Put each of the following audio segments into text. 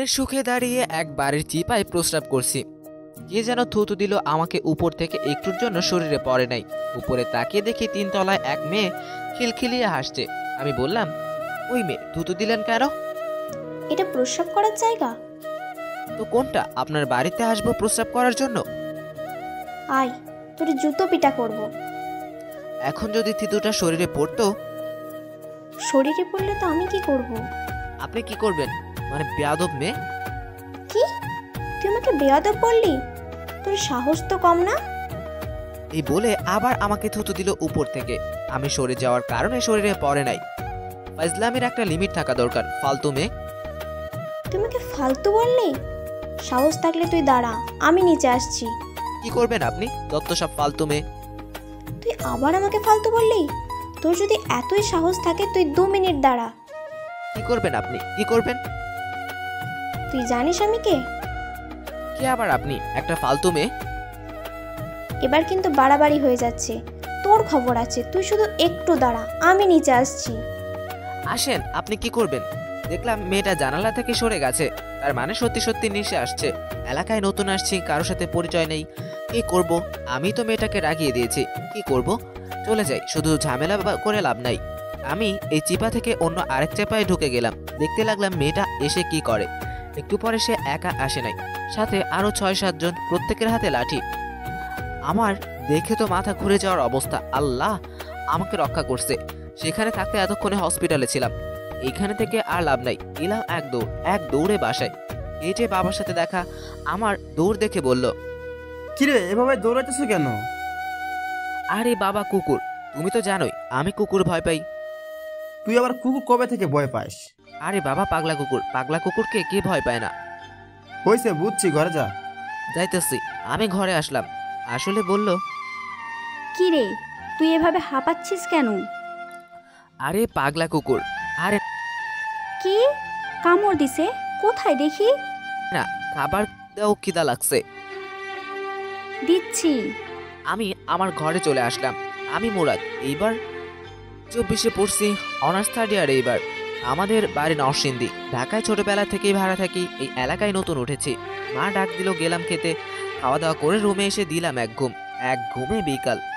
মনের সুখে দাঁড়িয়ে এক বাড়ির চিপায় প্রস্রাব করছি। কে যেন থুতু দিল আমাকে উপর থেকে, একটুর জন্য শরীরে পড়ে নাই। উপরে তাকিয়ে দেখি 3 তলায় এক মেয়ে খিলখিলিয়ে হাসছে। আমি বললাম, ওই মেয়ে থুতু দিলেন কেন? এটা প্রস্রাব করার জায়গা? তো কোনটা? আপনার বাড়িতে আসবো প্রস্রাব করার জন্য? আয়, তোর জুতো পিটা করব। এখন যদি থুতুটা শরীরে পড়তো? শরীরে পড়লে তো আমি কি করব? আপনি কি করবেন? মানে বেয়াদব মেয়ে। কি? তুই আমাকে বেয়াদব বললি? তোর সাহস তো কম না? এই বলে আবার আমাকে থুতু দিল উপর থেকে। আমি সরে যাওয়ার কারণে শরীরে পড়ে নাই। ফাজলামের একটা লিমিট থাকা দরকার, ফালতু মেয়ে। তুই আমাকে ফালতু বললি? সাহস থাকলে তুই দাঁড়া, আমি নিচে আসছি। কি করবেন আপনি? যত সব ফালতু মেয়ে। তুই আবার আমাকে ফালতু বললি? তোর যদি এতই সাহস থাকে তুই 2 মিনিট দাঁড়া। কি করবেন আপনি? কি করবেন? তুই জানিস আমি কে? কে আবার আপনি? একটা ফালতু মেয়ে। এবার কিন্তু বাড়াবাড়ি হয়ে যাচ্ছে। তোর খবর আছে, তুই শুধু একটু দাঁড়া, আমি নিচে আসছি। আসেন, আপনি কি করবেন? দেখলাম মেয়েটা জানালা থেকে সরে গেছে। তার মানে সত্যি সত্যি নিচে আসছে। এলাকায় নতুন আসছি, কারোর সাথে পরিচয় নেই। কি করব? আমি তো মেয়েটাকে রাগিয়ে দিয়েছি। কি করব? চলে যাই, শুধু ঝামেলা করে লাভ নাই। আমি এই চিপা থেকে অন্য আরেক চেপায় ঢুকে গেলাম। দেখতে লাগলাম মেয়েটা এসে কি করে। একটু পরে সে একা আসে নাই, সাথে আরো 6-7 জন, প্রত্যেকের হাতে লাঠি। আমার দেখে তো মাথা ঘুরে যাওয়ার অবস্থা। আল্লাহ আমাকে রক্ষা করছে। সেখানে থাকতে এতক্ষণে হসপিটালে ছিলাম। এইখানে থেকে আর লাভ নাই। এলাম এক দৌড়ে বাসায়। এই যে বাবার সাথে দেখা, আমার দৌড় দেখে বলল, কিরে এভাবে দৌড়াইতেছ কেন? আরে বাবা, কুকুর। তুমি তো জানোই আমি কুকুর ভয় পাই। তুই আবার কুকুর কবে থেকে ভয় পাস? আরে বাবা, পাগলা কুকুর। পাগলা কুকুরকে কে ভয় পায় না? হয়েছে, বুঝছি, ঘরে যা। যাইতেছি। আমি ঘরে আসলাম। আসলে বলল, কি রে, তুই এভাবে হাঁপাচ্ছিস কেন? আরে পাগলা কুকুর। আরে কি কামড় দিছে? কোথায় দেখি? না, খাবার দাও, খিদা লাগছে। দিচ্ছি। আমি আমার ঘরে চলে আসলাম। আমি মুরাদ, এইবার 24-এ পড়ছি, অনার্স 3rd ইয়ার। এইবার আমাদের বাড়ি নরসিংদী। ঢাকায় ছোটবেলা থেকেই ভাড়া থাকি, এই এলাকায় নতুন উঠেছি। মা ডাক দিল, গেলাম খেতে। খাওয়া দাওয়া করে রুমে এসে দিলাম এক ঘুমে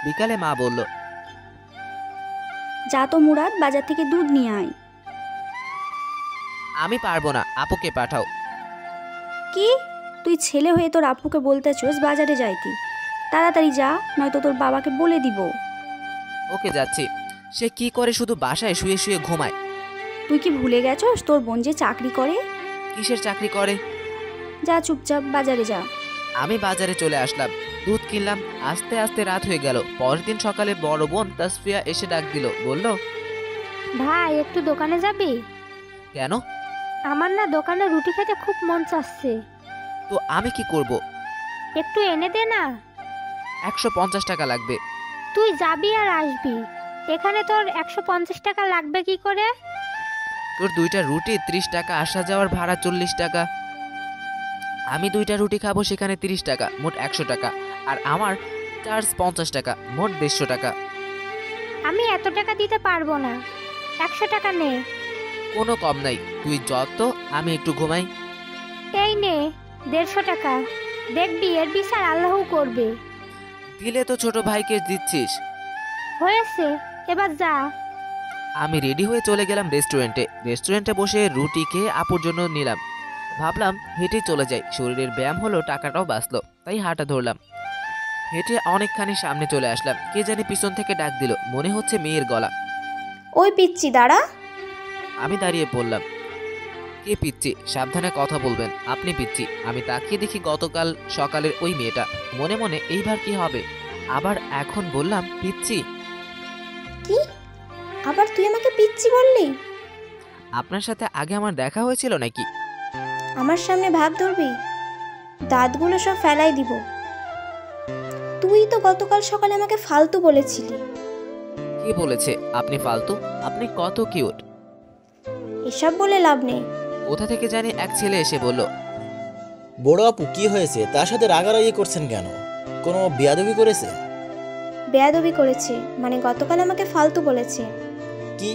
বিকালে মা বলল, যা তো মুরাদ, বাজার থেকে দুধ নিয়ে আয়। আমি পারবো না, আপুকে পাঠাও। কি? তুই ছেলে হয়ে তোর আপুকে বলতেছস বাজারে যাইতি? তাড়াতাড়ি যা, নয়তো তোর বাবাকে বলে দিব। ওকে, যাচ্ছি। সে কি করে? শুধু বাসায় শুয়ে শুয়ে ঘুমায়। তুই কি ভুলে গেছস তোর বোন যে চাকরি করে? কিসের চাকরি করে? যা, চুপচাপ বাজারে যা। আমি বাজারে চলে আসলাম, দুধ কিনলাম। আস্তে আস্তে রাত হয়ে গেল। পরের দিন সকালে বড় বোন তাসফিয়া এসে ডাক দিল, বলল, ভাই একটু দোকানে যাবি? কেন? আমার না দোকানে রুটি খেতে খুব মন চাচ্ছে। তো আমি কি করব? একটু এনে দে না। 150 টাকা লাগবে। তুই যাবি আর আসবি, এখানে তোর 150 টাকা লাগবে কি করে? তোর 2টা রুটি 30 টাকা, আসা যাওয়ার ভাড়া 40 টাকা। আমি 2টা রুটি খাবো, সেখানে 30 টাকা, মোট 100 টাকা। আর আমার চার্জ 50 টাকা, মোট 150 টাকা। আমি এত টাকা দিতে পারবো না, 100 টাকা নে। কোনো কম নাই, তুই যত, আমি একটু ঘুমাই। এই নে 150 টাকা, দেখবি এর বিচার আল্লাহও করবে। দিলে তো ছোট ভাইকে দিচ্ছিস। হয়েছে, এবার যা। আমি রেডি হয়ে চলে গেলাম রেস্টুরেন্টে বসে রুটি খেয়ে আপুর জন্য নিলাম। ভাবলাম হেঁটে চলে যাই, শরীরের ব্যায়াম হলো, টাকাটাও বাঁচলো। তাই হাঁটা ধরলাম। হেঁটে অনেকখানি সামনে চলে আসলাম। কে জানি পিছন থেকে ডাক দিল, মনে হচ্ছে মেয়ের গলা। ওই পিচ্ছি, দাঁড়া। আমি দাঁড়িয়ে পড়লাম। কে পিচ্ছি? সাবধানে কথা বলবেন। আপনি পিচ্ছি? আমি তাকিয়ে দেখি গতকাল সকালের ওই মেয়েটা। মনে মনে এইবার কি হবে। আবার এখন বললাম, পিচ্ছি? কি? আবার তুই আমাকে পিচ্ছি বললি? আপনার সাথে আগে আমার দেখা হয়েছিল নাকি? আমার সামনে ভাব ধরবি? দাঁতগুলো সব ফেলাই দিব। তুই তো গতকাল সকালে আমাকে ফালতু বলেছিলি। কে বলেছে আপনি ফালতু? আপনি কত কিউট। এসব বলে লাভ নেই। কোথা থেকে জানি এক ছেলে এসে বলল, বড় আপু কি হয়েছে? তার সাথে রাগারাগি করছেন কেন? কোনো বেয়াদবি করেছে? বেয়াদবি করেছে মানে গতকাল আমাকে ফালতু বলেছে। কি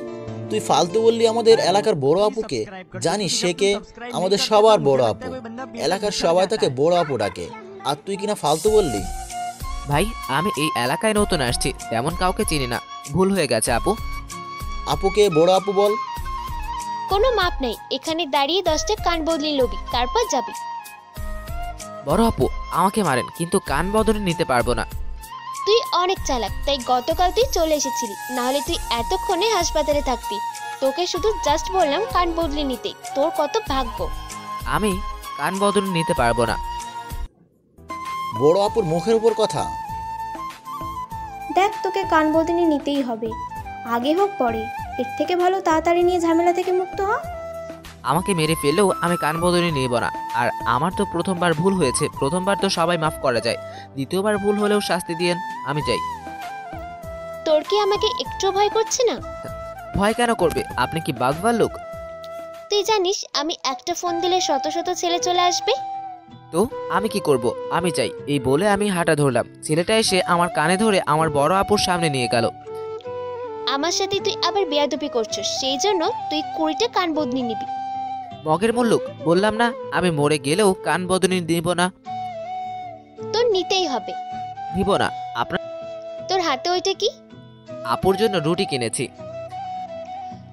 তুই ফালতু বললি আমাদের এলাকার বড় আপুকে? জানিস সে কে? আমাদের সবার বড় আপু। এলাকার সবাই তাকে বড় আপু ডাকে। আর তুই কিনা ফালতু বললি? ভাই আমি এই এলাকায় নতুন আসছি, তেমন কাউকে চিনি না, ভুল হয়ে গেছে আপু। আপুকে বড় আপু বল। কোনো মাপ নেই, এখানে দাঁড়িয়ে 10টা কান বদলি লবি, তারপর যাবি। বড় আপু আমাকে মারেন, কিন্তু কান বদলে নিতে পারবো না। তুই অনেক চালাক, তাই গতকাল তুই চলে এসেছিলি, নাহলে তুই এতক্ষণে হাসপাতালে থাকতি। তোকে শুধু জাস্ট বললাম কান বদলে নিতে, তোর কত ভাগ্য। আমি কান বদলে নিতে পারবো না। বড় আপুর মুখের উপর কথা। দেখ, তোকে কান বদলে নিতেই হবে, আগে হোক পরে। এর থেকে ভালো তাড়াতাড়ি নিয়ে ঝামেলা থেকে মুক্ত হ। আমাকে মেরে ফেললেও আমি কান বদলে নিব না। আর আমার তো প্রথমবার ভুল হয়েছে, প্রথমবার তো সবাই মাফ করা যায়, দ্বিতীয়বার ভুল হলেও শাস্তি দিয়েন, আমি যাই। তোর কি আমাকে একটু ভয় করছে না? ভয় কেন করবে? আপনি কি বাঘবার লোক? তুই জানিস আমি একটা ফোন দিলে শত শত ছেলে চলে আসবে। তো আমি কি করব? আমি যাই। এই বলে আমি হাঁটা ধরলাম। ছেলেটা এসে আমার কানে ধরে আমার বড় আপুর সামনে নিয়ে গেল। আমার সাথে তুই আবার বেয়াদবি করছিস, সেই জন্য তুই 20টা কান বদলি নিবি। মগের মুল্লুক, বললাম না আমি মরে গেলেও কান বদলে দিব না। তোর নিতেই হবে। দিব না। আপনার তোর হাতে ওইটা কি? আপুর জন্য রুটি কিনেছি।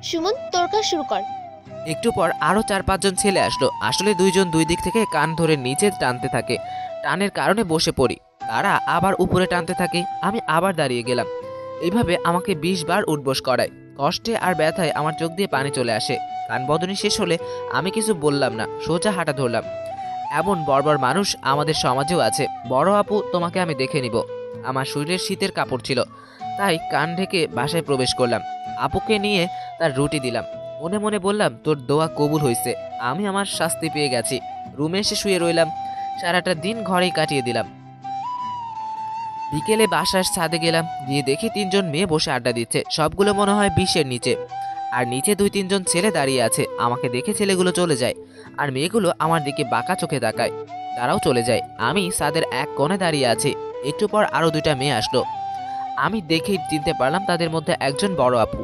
সুমন, তোর কাজ শুরু কর। একটু পর আরো 4-5 জন ছেলে আসলো। আসলে দুইজন দুই দিক থেকে কান ধরে নিচে টানতে থাকে। টানের কারণে বসে পড়ি, তারা আবার উপরে টানতে থাকে, আমি আবার দাঁড়িয়ে গেলাম। এইভাবে আমাকে 20 বার উঠবস করায়। কষ্টে আর ব্যথায় আমার চোখ দিয়ে পানি চলে আসে। কান বদনি শেষ হলে আমি কিছু বললাম না, সোজা হাঁটা ধরলাম। এমন বর্বর মানুষ আমাদের সমাজেও আছে। বড় আপু, তোমাকে আমি দেখে নিব। আমার শরীরের শীতের কাপড় ছিল, তাই কান ঢেকে বাসায় প্রবেশ করলাম। আপুকে নিয়ে তার রুটি দিলাম। মনে মনে বললাম, তোর দোয়া কবুল হয়েছে, আমি আমার শাস্তি পেয়ে গেছি। রুমে এসে শুয়ে রইলাম। সারাটা দিন ঘরেই কাটিয়ে দিলাম। বিকেলে বাসার ছাদে গেলাম, গিয়ে দেখি 3 জন মেয়ে বসে আড্ডা দিচ্ছে। সবগুলো মনে হয় 20-এর নিচে। আর নিচে 2-3 জন ছেলে দাঁড়িয়ে আছে। আমাকে দেখে ছেলেগুলো চলে যায়, আর মেয়েগুলো আমার দিকে বাঁকা চোখে তাকায়। তারাও চলে যায়। আমি ছাদের এক কোণে দাঁড়িয়ে আছি। একটু পর আরো 2টা মেয়ে আসলো। আমি দেখেই চিনতে পারলাম তাদের মধ্যে একজন বড় আপু।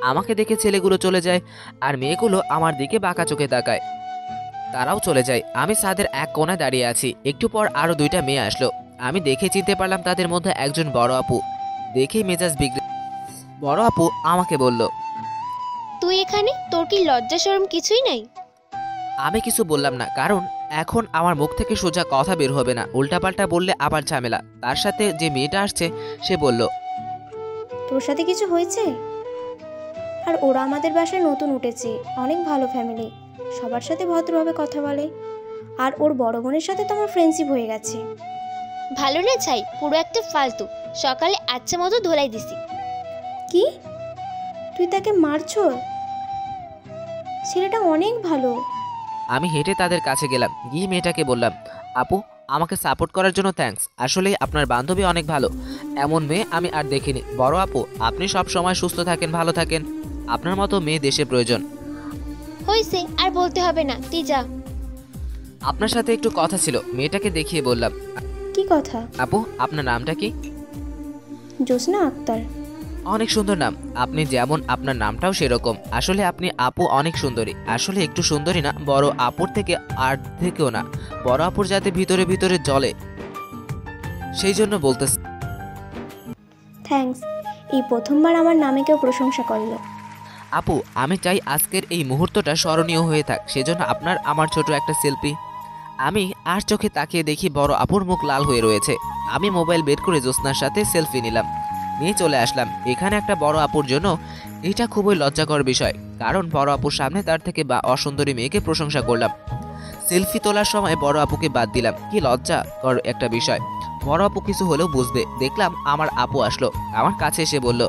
আমাকে দেখে ছেলেগুলো চলে যায়, আর মেয়েগুলো আমার দিকে বাঁকা চোখে তাকায়। তারাও চলে যায়। আমি ছাদের এক কোণে দাঁড়িয়ে আছি। একটু পর আরো 2টা মেয়ে আসলো। আমি দেখে চিনতে পারলাম তাদের মধ্যে একজন বড় আপু। দেখেই মেজাজ বিগড়ে বড় আপু আমাকে বলল, তুই এখানে? তোর কি লজ্জা শরম কিছুই নাই? আমি কিছু বললাম না, কারণ এখন আমার মুখ থেকে সোজা কথা বের হবে না। উল্টাপাল্টা বললে আবার ঝামেলা। তার সাথে যে মেয়েটা আসছে সে বলল, তোর সাথে কিছু হয়েছে? আর ওরা আমাদের বাসায় নতুন উঠেছে, অনেক ভালো ফ্যামিলি, সবার সাথে ভদ্রভাবে কথা বলে। আর ওর বড় বোনের সাথে তো আমার ফ্রেন্ডশিপ হয়ে গেছে। ভালো না ছাই, পুরো একটা ফালতু। সকালে আচ্ছা মতো ধোলাই দিছি। কি? তুই তাকে মারছো? ছেলেটা অনেক ভালো। আমি হেঁটে তাদের কাছে গেলাম, গিয়ে মেয়েটাকে বললাম, আপু আমাকে সাপোর্ট করার জন্য থ্যাঙ্কস। আসলে আপনার বান্ধবী অনেক ভালো, এমন মেয়ে আমি আর দেখিনি। বড় আপু, আপনি সব সময় সুস্থ থাকেন, ভালো থাকেন। আপনার মতো মেয়ে দেশে প্রয়োজন। হয়েছে, আর বলতে হবে না, তুই যা। আপনার সাথে একটু কথা ছিল, মেয়েটাকে দেখিয়ে বললাম। কি কথা? আপু আপনার নামটা কি? জোসনা আক্তার। অনেক সুন্দর নাম। আপনি যেমন, আপনার নামটাও সেরকম। আসলে আপনি আপু অনেক সুন্দরী। আসলে একটু সুন্দরী না, বড় আপুর থেকে আর থেকেও না। বড় আপুর যাতে ভিতরে ভিতরে জ্বলে, সেই জন্য বলতেছি। থ্যাঙ্কস, এই প্রথমবার আমার নামে কেউ প্রশংসা করলো। আপু আমি চাই আজকের এই মুহূর্তটা স্মরণীয় হয়ে থাক, সেজন্য আপনার আমার ছোট একটা সেলফি। আমি আর চোখে তাকিয়ে দেখি বড় আপুর মুখ লাল হয়ে রয়েছে। আমি মোবাইল বের করে জ্যোৎস্নার সাথে সেলফি নিলাম, নিয়ে চলে আসলাম। এখানে একটা বড় আপুর জন্য এটা খুবই লজ্জাকর বিষয়, কারণ বড় আপুর সামনে তার থেকে বা অসুন্দরী মেয়েকে প্রশংসা করলাম। সেলফি তোলার সময় বড় আপুকে বাদ দিলাম, কি লজ্জাকর একটা বিষয়। বড় আপু কিছু হলেও বুঝবে। দেখলাম আমার আপু আসলো, আমার কাছে এসে বলল,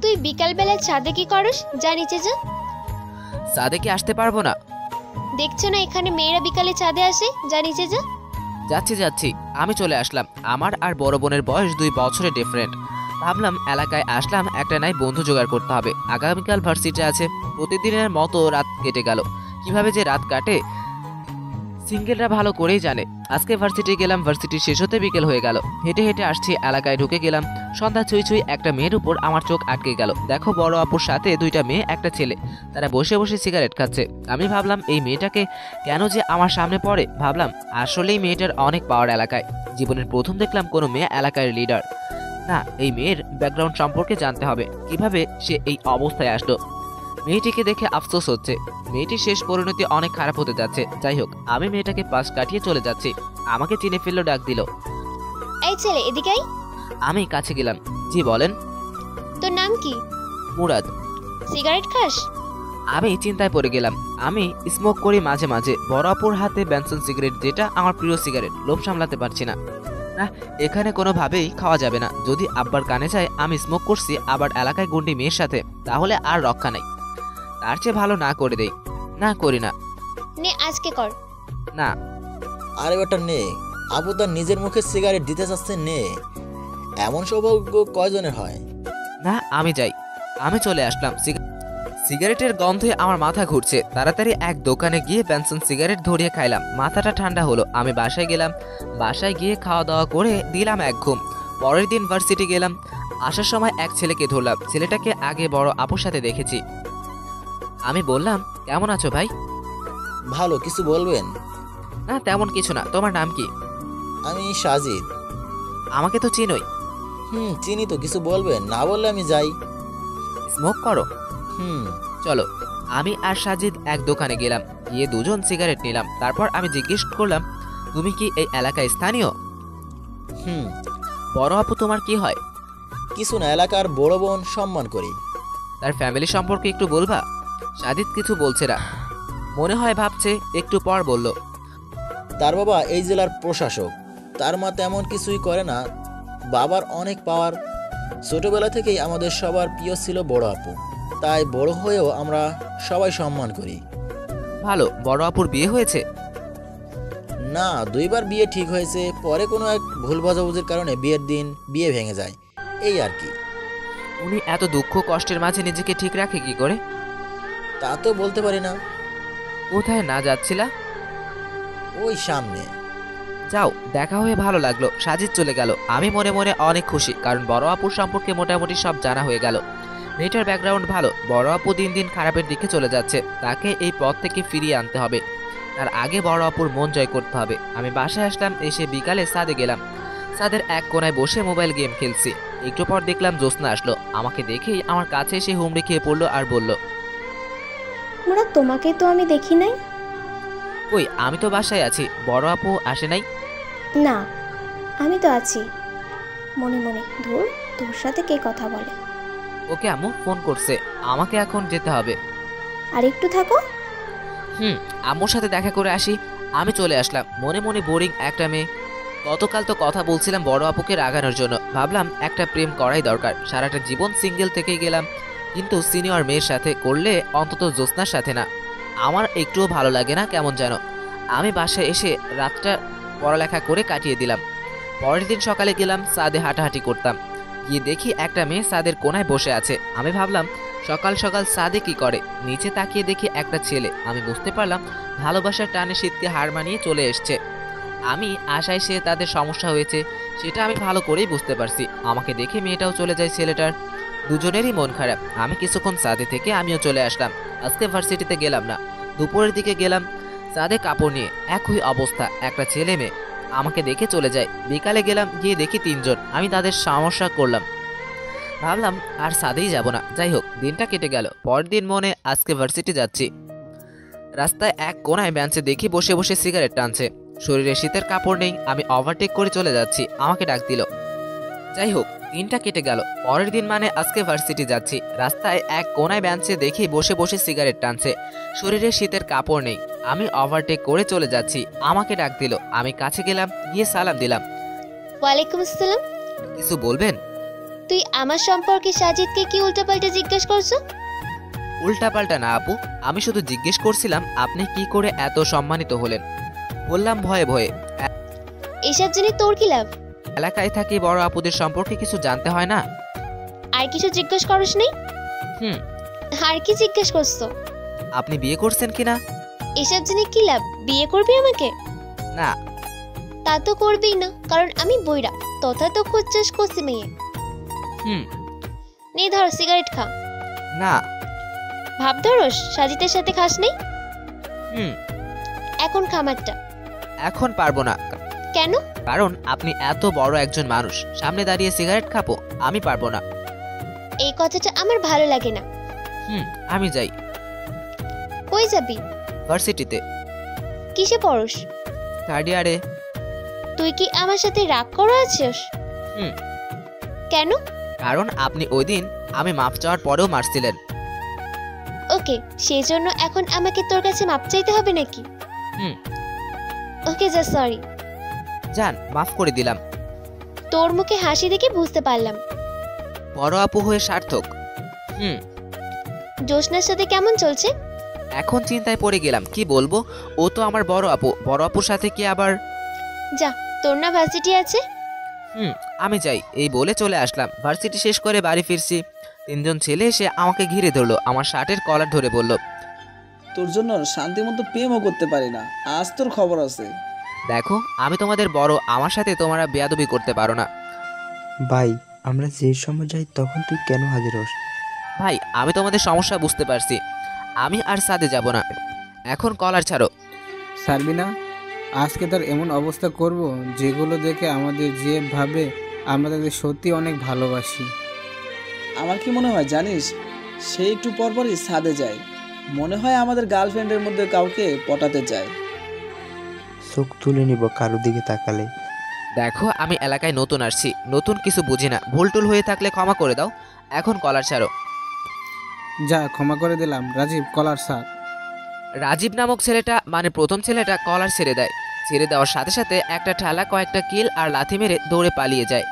তুই বিকালবেলা ছাদে কি করস? যা নিচে যা। সাদে কি আসতে পারবো না? দেখছো না এখানে মেয়েরা বিকালে ছাদে আসে? যা নিচে যা। যাচ্ছি যাচ্ছি। আমি চলে আসলাম। আমার আর বড় বোনের বয়স 2 বছরের ডিফারেন্ট। ভাবলাম এলাকায় আসলাম, একটা নাই বন্ধু জোগাড় করতে হবে। আগামীকাল ভার্সিটি আছে। প্রতিদিনের মতো রাত কেটে গেল। কিভাবে যে রাত কাটে সিঙ্গেলরা ভালো করেই জানে। আজকে ভার্সিটি গেলাম, ভার্সিটি শেষ হতে বিকেল হয়ে গেল। হেঁটে হেঁটে আসছি, এলাকায় ঢুকে গেলাম। সন্ধ্যা ছুঁই ছুঁই একটা মেয়ের উপর আমার চোখ আটকে গেল। দেখো বড় আপুর সাথে দুইটা মেয়ে, একটা ছেলে, তারা বসে বসে সিগারেট খাচ্ছে। আমি ভাবলাম এই মেয়েটাকে কেন যে আমার সামনে পড়ে। ভাবলাম আসলেই মেয়েটার অনেক পাওয়ার এলাকায়। জীবনের প্রথম দেখলাম কোনো মেয়ে এলাকার লিডার। না, এই মেয়ের ব্যাকগ্রাউন্ড সম্পর্কে জানতে হবে, কিভাবে সে এই অবস্থায় আসলো। মেয়েটিকে দেখে আফসোস হচ্ছে, মেয়েটির শেষ পরিণতি অনেক খারাপ হতে যাচ্ছে। যাই হোক, আমি মেয়েটাকে পাশ কাটিয়ে চলে যাচ্ছি। আমাকে চিনে ফেললো, ডাক দিল। এই ছেলে, এদিকে আয়। আমি কাছে গেলাম। জি বলেন। তোর নাম কি? মুরাদ। সিগারেট খাস? আমি চিন্তায় পড়ে গেলাম। আমি স্মোক করি মাঝে মাঝে। বড় আপুর হাতে বেনসন সিগারেট, যেটা আমার প্রিয় সিগারেট। লোভ সামলাতে পারছি না। না, এখানে কোনোভাবেই খাওয়া যাবে না। যদি আব্বার কানে যায় আমি স্মোক করছি, আবার এলাকায় গুন্ডি মেয়ের সাথে, তাহলে আর রক্ষা নাই। তার চেয়ে ভালো না করে দেই। না, করি না। নে, আজকে কর। না। আরে বেটা নে, আপু তার নিজের মুখে সিগারেট দিতে চাচ্ছে, নে। এমন সৌভাগ্য কয়জনের হয়? না, আমি যাই। আমি চলে আসলাম। সিগারেটের গন্ধে আমার মাথা ঘুরছে। তাড়াতাড়ি এক দোকানে গিয়ে বেনসন সিগারেট ধরিয়ে খাইলাম। মাথাটা ঠান্ডা হলো। আমি বাসায় গেলাম। বাসায় গিয়ে খাওয়া দাওয়া করে দিলাম এক ঘুম। পরের দিন ভার্সিটি গেলাম। আসার সময় এক ছেলেকে ধরলাম। ছেলেটাকে আগে বড় আপুর সাথে দেখেছি। আমি বললাম, কেমন আছো ভাই? ভালো, কিছু বলবেন? না, তেমন কিছু না। তোমার নাম কি? আমি সাজিদ। আমাকে তো চিনোই। চিনি তো, কিছু বলবেন? না বললে আমি যাই। স্মোক করো? হুম। চলো। আমি আর সাজিদ এক দোকানে গেলাম। গিয়ে দুজন সিগারেট নিলাম। তারপর আমি জিজ্ঞেস করলাম, তুমি কি এই এলাকায় স্থানীয়? হুম। বড় আপু তোমার কি হয়? কিছু না, এলাকার বড় বোন, সম্মান করি। তার ফ্যামিলি সম্পর্কে একটু বলবা? সাজিদ কিছু বলছে না, মনে হয় ভাবছে। একটু পর বলল, তার বাবা এই জেলার প্রশাসক। তার মা তেমন কিছুই করে না, বাবার অনেক পাওয়ার। ছোটবেলা থেকেই আমাদের সবার প্রিয় ছিল বড় আপু, তাই বড় হয়েও আমরা সবাই সম্মান করি। ভালো। বড় আপুর বিয়ে হয়েছে? না, 2বার বিয়ে ঠিক হয়েছে, পরে কোনো এক ভুল বোঝাবুঝির কারণে বিয়ের দিন বিয়ে ভেঙে যায়, এই আর কি। উনি এত দুঃখ কষ্টের মাঝে নিজেকে ঠিক রাখে কি করে? তা তো বলতে পারি না। কোথায় না যাচ্ছিলা? ওই সামনে। যাও, দেখা হয়ে ভালো লাগলো। সাজিদ চলে গেল। আমি মনে মনে অনেক খুশি, কারণ বড় আপুর সম্পর্কে মোটামুটি সব জানা হয়ে গেল। মেয়েটার ব্যাকগ্রাউন্ড ভালো। বড় আপু দিন দিন খারাপের দিকে চলে যাচ্ছে। তাকে এই পথ থেকে ফিরিয়ে আনতে হবে। তার আগে বড় আপুর মন জয় করতে হবে। আমি বাসায় আসলাম। এসে বিকালে ছাদে গেলাম। ছাদের এক কোনায় বসে মোবাইল গেম খেলছি। একটু পর দেখলাম জ্যোৎস্না আসলো। আমাকে দেখেই আমার কাছে এসে হুমড়ি খেয়ে পড়লো আর বলল, মুরাদ, তোমাকে তো আমি দেখি নাই। কই, আমি তো বাসায় আছি। বড় আপু আসে নাই? না, আমি তো আছি মনে মনে। ধুর, তোর সাথে কে কথা বলে। ওকে, আম্মু ফোন করছে। আমাকে এখন যেতে হবে। আর একটু থাকো। আম্মুর সাথে দেখা করে আসি। আমি চলে আসলাম। মনে মনে বোরিং একটা মেয়ে। গতকাল তো কথা বলছিলাম বড় আপুকে রাগানোর জন্য। ভাবলাম একটা প্রেম করাই দরকার। সারাটা জীবন সিঙ্গেল থেকেই গেলাম, কিন্তু সিনিয়র মেয়ের সাথে করলে অন্তত জ্যোৎস্নার সাথে না। আমার একটুও ভালো লাগে না, কেমন যেন। আমি বাসায় এসে রাতটা পড়ালেখা করে কাটিয়ে দিলাম। পরের দিন সকালে গেলাম, ছাদে হাঁটাহাঁটি করতাম। গিয়ে দেখি একটা মেয়ে ছাদের কোনায় বসে আছে। আমি ভাবলাম সকাল সকাল ছাদে কি করে। নিচে তাকিয়ে দেখি একটা ছেলে। আমি বুঝতে পারলাম ভালোবাসার টানে শীতকে হার মানিয়ে চলে এসছে। আমি আশায় সে তাদের সমস্যা হয়েছে, সেটা আমি ভালো করেই বুঝতে পারছি। আমাকে দেখে মেয়েটাও চলে যায়। ছেলেটার দুজনেরই মন খারাপ। আমি কিছুক্ষণ ছাদে থেকে আমিও চলে আসলাম। আজকে ভার্সিটিতে গেলাম না। দুপুরের দিকে গেলাম। ছাদে কাপড় নিয়ে একই অবস্থা। একটা ছেলে মেয়ে আমাকে দেখে চলে যায়। বিকালে গেলাম, গিয়ে দেখি 3 জন। আমি তাদের সমস্যা করলাম। ভাবলাম আর ছাদেই যাব না। যাই হোক, দিনটা কেটে গেল। পরের দিন মনে আজকে ভার্সিটি যাচ্ছি। রাস্তায় এক কোনায় বেঞ্চে দেখি বসে বসে সিগারেট টানছে। শরীরে শীতের কাপড় নেই। আমি ওভারটেক করে চলে যাচ্ছি। আমাকে ডাক দিল। যাই হোক, দিনটা কেটে গেল। পরের দিন মানে আজকে ভার্সিটি যাচ্ছি। রাস্তায় এক কোনায় বেঞ্চে দেখি বসে বসে সিগারেট টানছে। শরীরে শীতের কাপড় নেই। আমি ওভারটেক করে চলে যাচ্ছি। আমাকে ডাক দিল। আমি কাছে গেলাম, গিয়ে সালাম দিলাম। ওয়ালাইকুম আসসালাম। কিছু বলবেন? তুই আমার সম্পর্কে সাজিদকে কি উল্টাপাল্টা জিজ্ঞেস করছো? উল্টাপাল্টা না আপু, আমি শুধু জিজ্ঞেস করছিলাম আপনি কি করে এত সম্মানিত হলেন। বললাম ভয়ে ভয়ে। এসব জেনে তোর কি লাভ? এলাকায় থাকি, বড় আপুদের সম্পর্কে কিছু জানতে হয় না? আর কিছু জিজ্ঞেস করিস নি? হুম। আর কি জিজ্ঞেস করছো? আপনি বিয়ে করছেন কিনা? এসব জেনে কি লাভ? বিয়ে করবি আমাকে? না। তা তো করবেই না, কারণ আমি বইরা তথা তো খুঁজছিস কষি মেয়ে। হুম। নে ধর সিগারেট খা। না। ভাব ধরস সাজিতের সাথে খাস নেই? হুম। এখন খামারটা। এখন পারবো না, কেন? কারণ আপনি এত বড় একজন মানুষ, সামনে দাঁড়িয়ে সিগারেট খাবো? আমি পারবো না। এই কথাটা আমার ভালো লাগে না। হুম, আমি যাই। কই যাবি? ভার্সিটিতে। কিসে পড়স? 3rd ইয়ারে। তুই কি আমার সাথে রাগ করে আছিস? হুম। কেন? কারণ আপনি ওই দিন আমি মাপ চাওয়ার পরেও মারছিলেন। ওকে, সেই জন্য এখন আমাকে তোর কাছে মাপ চাইতে হবে নাকি? হুম। ওকে, যা সরি। যান, মাফ করে দিলাম। তোর মুখে হাসি দেখে বুঝতে পারলাম। বড় আপু হয়ে সার্থক। হুম। জোসনার সাথে কেমন চলছে? এখন চিন্তায় পড়ে গেলাম, কি বলবো। ও তো আমার বড় আপু, বড় আপুর সাথে কি আবার। যা, তোর না ভার্সিটি আছে? হুম, আমি যাই। এই বলে চলে আসলাম। ভার্সিটি শেষ করে বাড়ি ফিরছি, 3জন ছেলে এসে আমাকে ঘিরে ধরলো, আমার শার্টের কলার ধরে বলল, তোর জন্য শান্তি মতো প্রেমও করতে পারি না, আজ তোর খবর আছে। দেখো আমি তোমাদের বড়, আমার সাথে তোমরা বেয়াদবি করতে পারো না। ভাই, আমরা যে সময় যাই তখন তুই কেন হাজির হস? ভাই, আমি তোমাদের সমস্যা বুঝতে পারছি, আমি আর সাদে যাব না। এখন কলার ছাড়ো। ছাড়বি না? আজকে তার এমন অবস্থা করব যেগুলো দেখে আমাদের যে ভাবে আমরা তাদের সত্যি অনেক ভালোবাসি। আমার কি মনে হয় জানিস, সে একটু পরপরই ছাদে যায়, মনে হয় আমাদের গার্লফ্রেন্ডের মধ্যে কাউকে পটাতে চায়। চোখ তুলে নিব কারো দিকে তাকালে। দেখো আমি এলাকায় নতুন আসছি, নতুন কিছু বুঝি না, ভুলটুল হয়ে থাকলে ক্ষমা করে দাও। এখন কলার ছাড়ো। যা, ক্ষমা করে দিলাম। রাজীব, কলার স্যার। রাজীব নামক ছেলেটা, মানে প্রথম ছেলেটা, কলার ছেড়ে দেয়। ছেড়ে দেওয়ার সাথে সাথে একটা ঠেলা, কয়েকটা কিল আর লাথি মেরে দৌড়ে পালিয়ে যায়।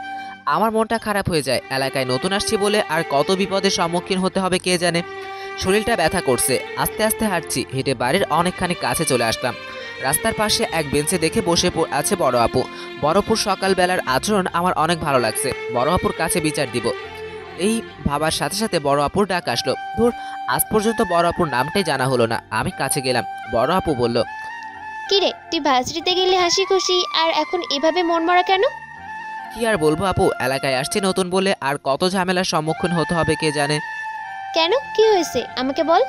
আমার মনটা খারাপ হয়ে যায়। এলাকায় নতুন আসছি বলে আর কত বিপদের সম্মুখীন হতে হবে কে জানে। শরীরটা ব্যথা করছে, আস্তে আস্তে হাঁটছি। হেঁটে বাড়ির অনেকখানি কাছে চলে আসলাম। রাস্তার পাশে এক বেঞ্চে দেখে বসে আছে বড় আপু। বড় আপুর সকালবেলার আচরণ আমার অনেক ভালো লাগছে। বড় আপুর কাছে বিচার দিব, এই ভাবার সাথে সাথে বড় আপুর ডাক আসলো। ধুর, আজ পর্যন্ত বড় আপুর নামটাই জানা হলো না। আমি কাছে গেলাম। বড় আপু বলল, কিরে, তুই ভার্সিটিতে গেলে হাসি খুশি, আর এখন এভাবে মন মরা কেন? কি আর বলবো আপু, এলাকায় আসছি নতুন বলে আর কত ঝামেলার সম্মুখীন হতে হবে কে জানে। কেন, কি হয়েছে আমাকে বল।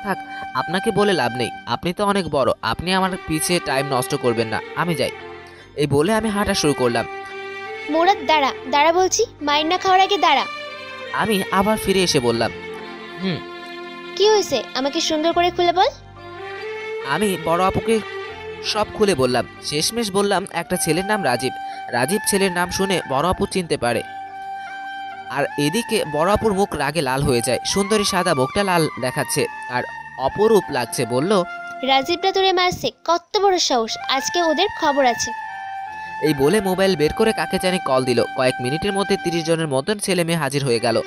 থাক, আপনাকে বলে লাভ নেই, আপনি তো অনেক বড়, আপনি আমার পিছে টাইম নষ্ট করবেন না, আমি যাই। এই বলে আমি হাঁটা শুরু করলাম। মোরাদ, দাঁড়া দাঁড়া বলছি, মাইর না খাওয়ার আগে দাঁড়া। আমি আবার ফিরে এসে বললাম, কি হয়েছে আমাকে সুন্দর করে খুলে বল। আমি বড় আপুকে সব খুলে বললাম। শেষমেশ বললাম একটা ছেলের নাম রাজীব। রাজীব ছেলের নাম শুনে বড় আপু চিনতে পারে। আর এদিকে বড় আপুর মুখ রাগে লাল হয়ে যায়। সুন্দরী সাদা মুখটা লাল দেখাচ্ছে আর অপরূপ লাগছে। বলল, রাজীবরা তোরে মারছে, কত বড় সাহস, আজকে ওদের খবর আছে। এই বলে মোবাইল বের করে কাকে জানি কল দিল। কয়েক মিনিটের মধ্যে 30 জনের মতন ছেলে মেয়ে হাজির হয়ে গেল।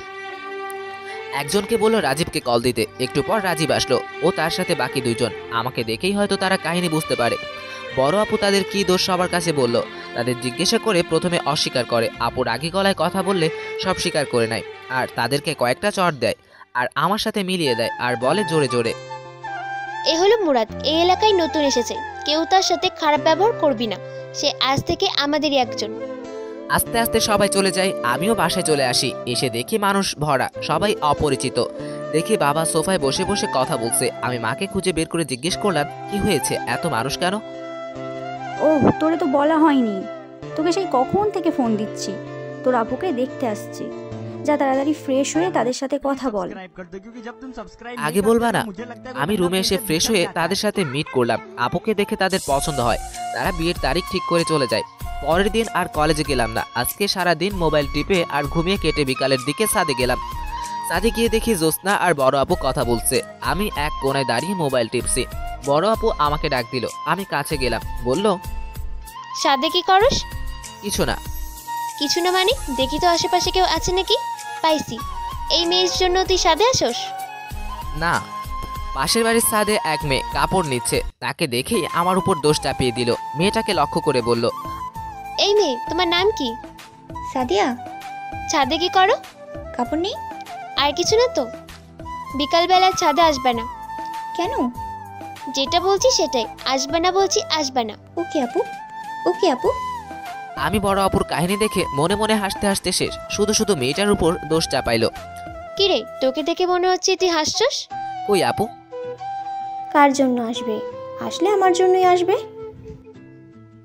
একজনকে বলল রাজীবকে কল দিতে। একটু পর রাজীব আসলো, ও তার সাথে বাকি 2 জন। আমাকে দেখেই হয়তো তারা কাহিনী বুঝতে পারে। বড় আপু তাদের কি দোষ সবার কাছে বলল। তাদের জিজ্ঞাসা করে প্রথমে অস্বীকার করে, আপু রাগী গলায় কথা বললে সব স্বীকার করে নেয় আর তাদেরকে কয়েকটা চড় দেয় আর আমার সাথে মিলিয়ে দেয় আর বলে জোরে জোরে, এ হলো মুরাদ, এই এলাকায় নতুন এসেছে, কেউ তার সাথে খারাপ ব্যবহার করবি না, সে আজ থেকে আমাদেরই একজন। আস্তে আস্তে সবাই চলে যায়। আমিও বাসায় চলে আসি। এসে দেখি মানুষ ভরা, সবাই অপরিচিত। দেখি বাবা সোফায় বসে বসে কথা বলছে। আমি মাকে খুঁজে বের করে জিজ্ঞেস করলাম, কি হয়েছে, এত মানুষ কেন? ওহ, তোরে তো বলা হয়নি, তোকে সেই কখন থেকে ফোন দিচ্ছি, তোর আপুকে দেখতে আসছি। যা তাড়াতাড়ি ফ্রেশ হয়ে তাদের সাথে কথা বল। আগে বলবা না? আমি রুমে এসে ফ্রেশ হয়ে তাদের সাথে মিট করলাম। আপুকে দেখে তাদের পছন্দ হয়। তারা বিয়ের তারিখ ঠিক করে চলে যায়। পরের দিন আর কলেজে গেলাম না। আজকে সারা দিন মোবাইল টিপে আর ঘুমিয়ে কেটে বিকালের দিকে ছাদে গেলাম। ছাদে গিয়ে দেখি জ্যোৎস্না আর বড় আপু কথা বলছে। আমি এক কোণায় দাঁড়িয়ে মোবাইল টিপছি। বড় আপু আমাকে ডাক দিল। আমি কাছে গেলাম। বলল, সাদে কি করস? কিছু না। কিছু না মানে? দেখি তো আশেপাশে কেউ আছে নাকি। পাইছি, এই মেয়ের জন্য তুই সাদে আসস? না, পাশের বাড়ির ছাদে এক মেয়ে কাপড় নিচ্ছে। তাকে দেখেই আমার উপর দোষ চাপিয়ে দিল। মেয়েটাকে লক্ষ্য করে বলল, এই মেয়ে, তোমার নাম কি? সাদিয়া। ছাদে কি করো? কাপড় নেই। আর কিছু না তো? বিকালবেলা ছাদে আসবে না। কেন? যেটা বলছি সেটাই, আসবে না বলছি আসবে না। ওকে আপু, ওকে আপু। আমি বড় আপুর কাহিনী দেখে মনে মনে হাসতে হাসতে শেষ, শুধু শুধু মেয়েটার উপর দোষ চাপাইলো। কিরে, তোকে দেখে মনে হচ্ছে তুই হাসছস। কই আপু? কার জন্য আসবে? আসলে আমার জন্যই আসবে।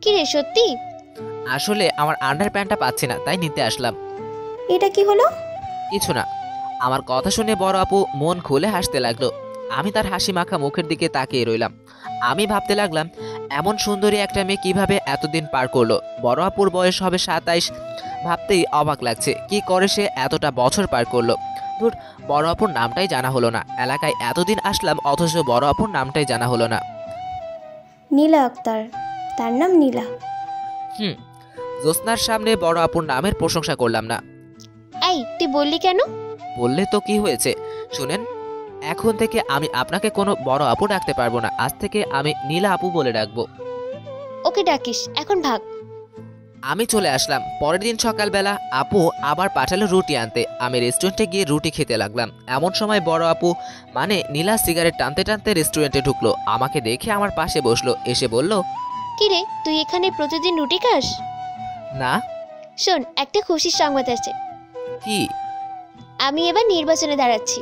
কিরে সত্যি? আসলে আমার আন্ডার প্যান্টটা পাচ্ছি না, তাই নিতে আসলাম। এটা কি হলো? কিছু না। আমার কথা শুনে বড় আপু মন খুলে হাসতে লাগলো। আমি তার হাসি মাখা মুখের দিকে তাকিয়ে রইলাম। আমি ভাবতে লাগলাম, এমন সুন্দরী একটা মেয়ে কিভাবে এতদিন পার করলো। বড় আপুর বয়স হবে 27, ভাবতেই অবাক লাগছে কি করে সে এতটা বছর পার করলো। ধুর, বড় আপুর নামটাই জানা হলো না। এলাকায় এতদিন আসলাম অথচ বড় আপুর নামটাই জানা হলো না। নীলা আক্তার, তার নাম নীলা। জ্যোৎস্নার সামনে বড় আপুর নামের প্রশংসা করলাম না। এই তুই বললি কেন? বললে তো কি হয়েছে, শুনেন, এখন থেকে আমি আপনাকে কোনো বড় আপু ডাকতে পারবো না। আজ থেকে আমি নীলা আপু বলে ডাকবো। ওকে ডাকিস, এখন ভাগ। আমি চলে আসলাম। পরের দিন সকালবেলা আপু আবার পাঠালো রুটি আনতে। আমি রেস্টুরেন্টে গিয়ে রুটি খেতে লাগলাম। এমন সময় বড় আপু মানে নীলা সিগারেট টানতে টানতে রেস্টুরেন্টে ঢুকলো। আমাকে দেখে আমার পাশে বসলো, এসে বলল, কিরে, তুই এখানে প্রতিদিন রুটি খাস? না। শোন, একটা খুশির সংবাদ আছে। কি? আমি এবার নির্বাচনে দাঁড়াচ্ছি।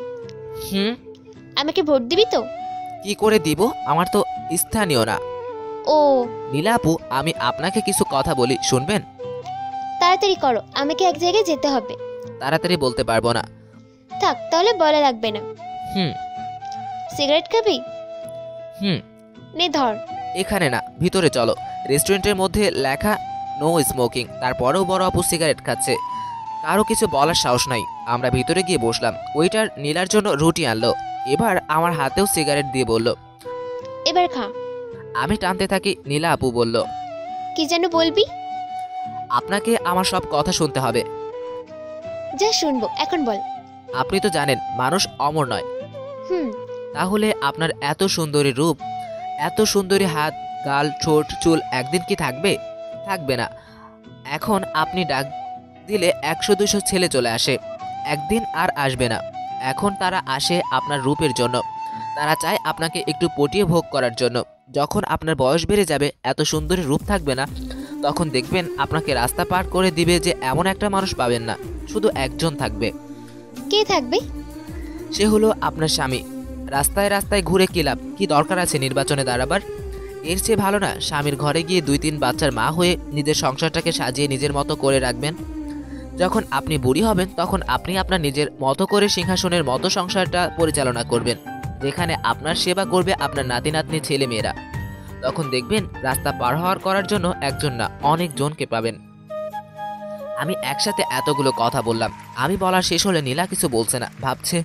আমাকে ভোট দিবি তো? কি করে দিব, আমার তো স্থানীয় না। ও নীলা আপু, আমি আপনাকে কিছু কথা বলি, শুনবেন? তাড়াতাড়ি করো, আমাকে এক জায়গায় যেতে হবে। তাড়াতাড়ি বলতে পারবো না। থাক, তাহলে বলা লাগবে না। সিগারেট খাবি? নে ধর। এখানে না, ভিতরে চলো। রেস্টুরেন্টের মধ্যে লেখা নো স্মোকিং, তারপরেও বড় আপু সিগারেট খাচ্ছে। কারো কিছু বলার সাহস নাই। আমরা ভিতরে গিয়ে বসলাম। ওইটার নীলার জন্য রুটি আনলো। এবার আমার হাতেও সিগারেট দিয়ে বলল, এবার খা। আমি টানতে থাকি। নীলা আপু বলল, কি যেন বলবি? আপনাকে আমার সব কথা শুনতে হবে। যা শুনবো, এখন বল। আপনি তো জানেন মানুষ অমর নয়। তাহলে আপনার এত সুন্দরী রূপ, এত সুন্দরী হাত, গাল, ঠোঁট, চুল একদিন কি থাকবে? থাকবে না। এখন আপনি ডাক দিলে 100-200 ছেলে চলে আসে, একদিন আর আসবে না। এখন তারা আসে আপনার রূপের জন্য। তারা চায় আপনাকে একটু পটিয়ে ভোগ করার জন্য। যখন আপনার বয়স বেড়ে যাবে, এত সুন্দরী রূপ থাকবে না, তখন দেখবেন আপনাকে রাস্তা পার করে দিবে যে এমন একটা মানুষ পাবেন না, শুধু একজন থাকবে। কে থাকবে? সে হলো আপনার স্বামী। রাস্তায় রাস্তায় ঘুরে কি লাভ? কি দরকার আছে নির্বাচনে দাঁড়াবার? এর চেয়ে ভালো না স্বামীর ঘরে গিয়ে 2-3 বাচ্চার মা হয়ে নিজের সংসারটাকে সাজিয়ে নিজের মতো করে রাখবেন। যখন আপনি বুড়ি হবেন, তখন আপনি আপনার নিজের মতো করে সিংহাসনের মতো সংসারটা পরিচালনা করবেন, যেখানে আপনার সেবা করবে আপনার নাতি নাতনি ছেলে মেয়েরা। তখন দেখবেন রাস্তা পার হওয়ার করার জন্য একজন না, অনেক জনকে পাবেন। আমি একসাথে এতগুলো কথা বললাম। আমি বলার শেষ হলে নীলা কিছু বলছে না, ভাবছে।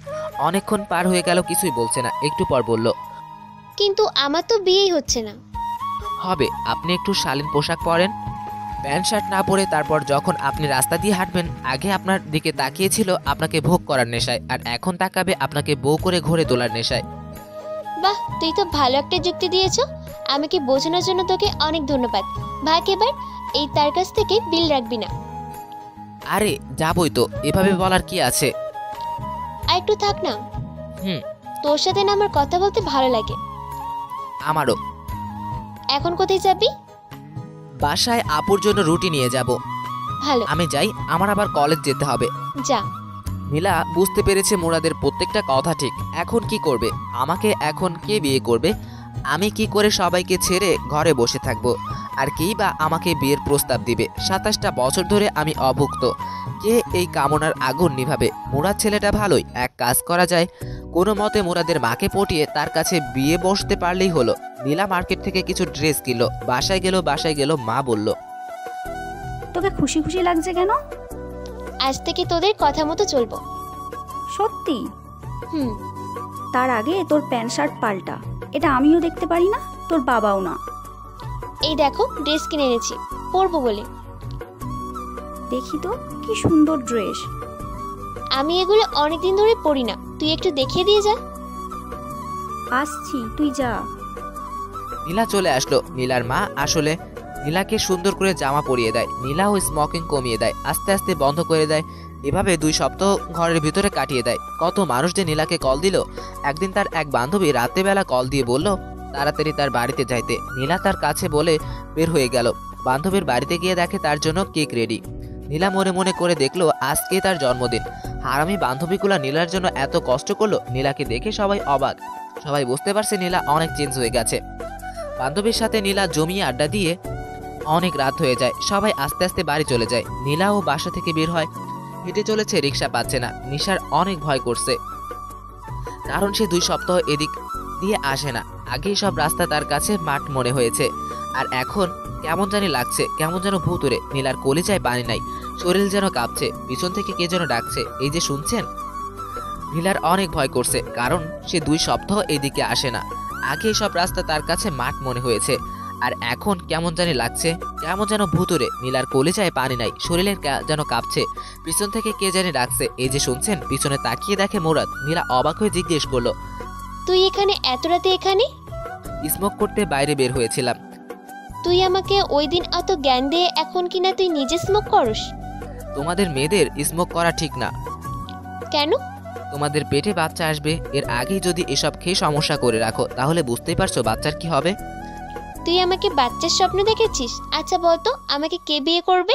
অনেকক্ষণ পার হয়ে গেল, কিছুই বলছে না। একটু পর বলল, কিন্তু আমার তো বিয়েই হচ্ছে না। হবে, আপনি একটু শালীন পোশাক পরেন, প্যান্ট শার্ট না পরে। তারপর যখন আপনি রাস্তা দিয়ে হাঁটবেন, আগে আপনার দিকে তাকিয়েছিল আপনাকে ভোগ করার নেশায়, আর এখন তাকাবে আপনাকে বউ করে ঘরে তোলার নেশায়। বাহ, তুই তো ভালো একটা যুক্তি দিয়েছ। আমাকে বোঝানোর জন্য তোকে অনেক ধন্যবাদ। ভাগ এবার, এই তার কাছ থেকে বিল রাখবি না। আরে যাবই তো, এভাবে বলার কি আছে? আর একটু থাক না। তোর সাথে না আমার কথা বলতে ভালো লাগে। আমারও। এখন কোথায় যাবি? বাসায় আপুর জন্য রুটি নিয়ে যাব। ভালো, আমি যাই, আমার আবার কলেজ যেতে হবে। যা। নীলা বুঝতে পেরেছে মুরাদের প্রত্যেকটা কথা ঠিক। এখন কি করবে? আমাকে এখন কে বিয়ে করবে? আমি কি করে সবাইকে ছেড়ে ঘরে বসে থাকবো? আর কেই বা আমাকে বিয়ের প্রস্তাব দিবে? 27টা বছর ধরে আমি অভুক্ত। কে এই কামনার আগুন নিভাবে? মুরাদ ছেলেটা ভালোই, এক কাজ করা যায়, কোনো মতে মুরাদের মাকে পটিয়ে তার কাছে বিয়ে বসতে পারলেই হলো। নীলা মার্কেট থেকে কিছু ড্রেস কিনলো। বাসায় গেল, মা বলল, তোকে খুশি খুশি লাগছে কেন? আজ থেকে তোদের কথা মতো চলবো। সত্যি? তার আগে তোর প্যান্ট শার্ট পাল্টা, এটা আমিও দেখতে পারি না, তোর বাবাও না। এই দেখো, ড্রেস কিনে এনেছি, পরবো বলে। দেখি তো, কি সুন্দর ড্রেস। আমি এগুলো অনেকদিন ধরে পরি না, তুই একটু দেখিয়ে দিয়ে যা। আসছি, তুই যা। নীলা চলে আসলো। নীলার মা আসলে নীলাকে সুন্দর করে জামা পরিয়ে দেয়। নীলাও স্মোকিং কমিয়ে দেয়, আস্তে আস্তে বন্ধ করে দেয়। এভাবে 2 সপ্তাহ ঘরের ভিতরে কাটিয়ে দেয়। কত মানুষ যে নীলাকে কল দিল। একদিন তার এক বান্ধবী রাত্রেবেলা কল দিয়ে বলল, তাড়াতাড়ি তার বাড়িতে যাইতে। নীলা তার কাছে বলে বের হয়ে গেল। বান্ধবীর বাড়িতে গিয়ে দেখে তার জন্য কেক রেডি। নীলা মনে মনে করে দেখলো আজকে তার জন্মদিন। হারামি বান্ধবীগুলা নীলার জন্য এত কষ্ট করলো। নীলাকে দেখে সবাই অবাক। সবাই বুঝতে পারছে নীলা অনেক চেঞ্জ হয়ে গেছে। বান্ধবীর সাথে নীলা জমিয়ে আড্ডা দিয়ে অনেক রাত হয়ে যায়। সবাই আস্তে আস্তে বাড়ি চলে যায়। নীলাও বাসা থেকে বের হয়। হেঁটে চলেছে, রিক্সা পাচ্ছে না। নিশার অনেক ভয় করছে, কারণ সে 2 সপ্তাহ এদিক দিয়ে আসে না। আগেই সব রাস্তা তার কাছে মাঠ মনে হয়েছে, আর এখন কেমন জানি লাগছে, কেমন যেন ভুতুরে। নীলার কলিজায় পানি নাই, শরীর যেন কাঁপছে। পিছন থেকে কে যেন ডাকছে, এই যে শুনছেন। নীলার অনেক ভয় করছে, কারণ সে 2 সপ্তাহ এদিকে আসে না। আগেই সব রাস্তা তার কাছে মাঠ মনে হয়েছে, আর এখন কেমন জানি লাগছে, কেমন যেন ভুতুরে। নীলার কলিজায় পানি নাই, শরীরের যেন কাঁপছে। পিছন থেকে কে জানি ডাকছে, এই যে শুনছেন। পিছনে তাকিয়ে দেখে মুরাদ। নীলা অবাক হয়ে জিজ্ঞেস করলো, তুই এখানে এত রাতে এখানে? স্মোক করতে বাইরে বের হয়েছিলাম। তুই আমাকে ওই দিন এত জ্ঞান দিয়ে এখন কিনা তুই নিজে স্মোক করস? তোমাদের মেয়েদের স্মোক করা ঠিক না। কেন? তোমাদের পেটে বাচ্চা আসবে, এর আগেই যদি এসব খেয়ে সমস্যা করে রাখো, তাহলে বুঝতেই পারছো বাচ্চার কি হবে। তুই আমাকে বাচ্চার স্বপ্ন দেখেছিস? আচ্ছা বলতো, আমাকে কে বিয়ে করবে?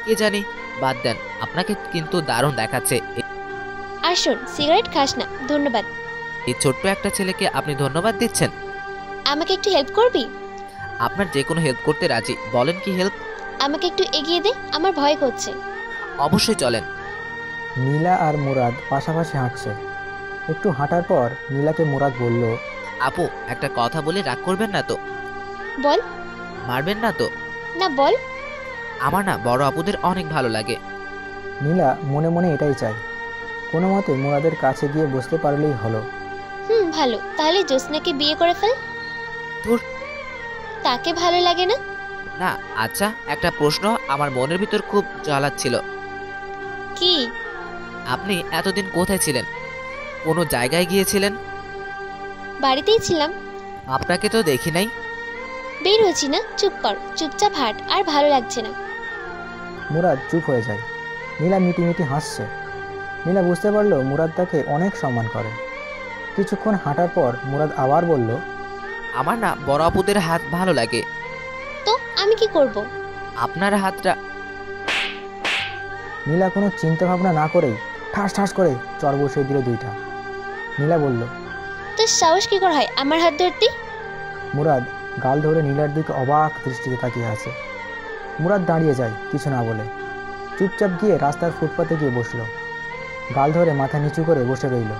কে জানি, বাদ দেন। আপনাকে কিন্তু দারুণ দেখাচ্ছে। আর শোন, সিগারেট খাস না। ধন্যবাদ। এই ছোট্ট একটা ছেলেকে আপনি ধন্যবাদ দিচ্ছেন? আমাকে একটু হেল্প করবি? আপনার যে কোনো হেল্প করতে রাজি, বলেন কি হেল্প। আমাকে একটু এগিয়ে দে, আমার ভয় করছে। অবশ্যই, চলেন। নীলা আর মুরাদ পাশাপাশি হাঁটছে। একটু হাঁটার পর নীলাকে মুরাদ বলল, আপু, একটা কথা বলে রাগ করবেন না তো? বল। মারবেন না তো? না, বল। আমার না বড় আপুদের অনেক ভালো লাগে। নীলা মনে মনে এটাই চায়, কোনো মতে মুরাদের কাছে গিয়ে বসতে পারলেই হলো। ভালো, তাহলে জ্যোৎস্নাকে বিয়ে করে ফেল। ধুর, তাকে ভালো লাগে না? না। আচ্ছা, একটা প্রশ্ন আমার মনের ভিতর খুব জ্বালাচ্ছিল। কি? আপনি এতদিন কোথায় ছিলেন? কোনো জায়গায় গিয়েছিলেন? বাড়িতেই ছিলাম। আপনাকে তো দেখি নাই। বের হচ্ছি না, চুপ কর, চুপচাপ হাঁট। আর ভালো লাগছে না। মুরাদ চুপ হয়ে যায়। নীলা মিটিমিটি হাসছে। নীলা বুঝতে পারল মুরাদ তাকে অনেক সম্মান করে। কিছুক্ষণ হাঁটার পর মুরাদ আবার বলল, আমার না বড় আপুদের হাত ভালো লাগে। তো আমি কি করব? আপনার হাতটা। নীলা কোনো চিন্তা ভাবনা না করেই ঠাস ঠাস করে চর বসিয়ে দিল 2টা। নীলা বলল, তোর সাহস কি করে হয় আমার হাত ধরতে? মুরাদ গাল ধরে নীলার দিকে অবাক দৃষ্টিতে তাকিয়ে আছে। মুরাদ দাঁড়িয়ে যায় কিছু না বলে। চুপচাপ গিয়ে রাস্তার ফুটপাতে গিয়ে বসলো। গাল ধরে মাথা নিচু করে বসে রইল।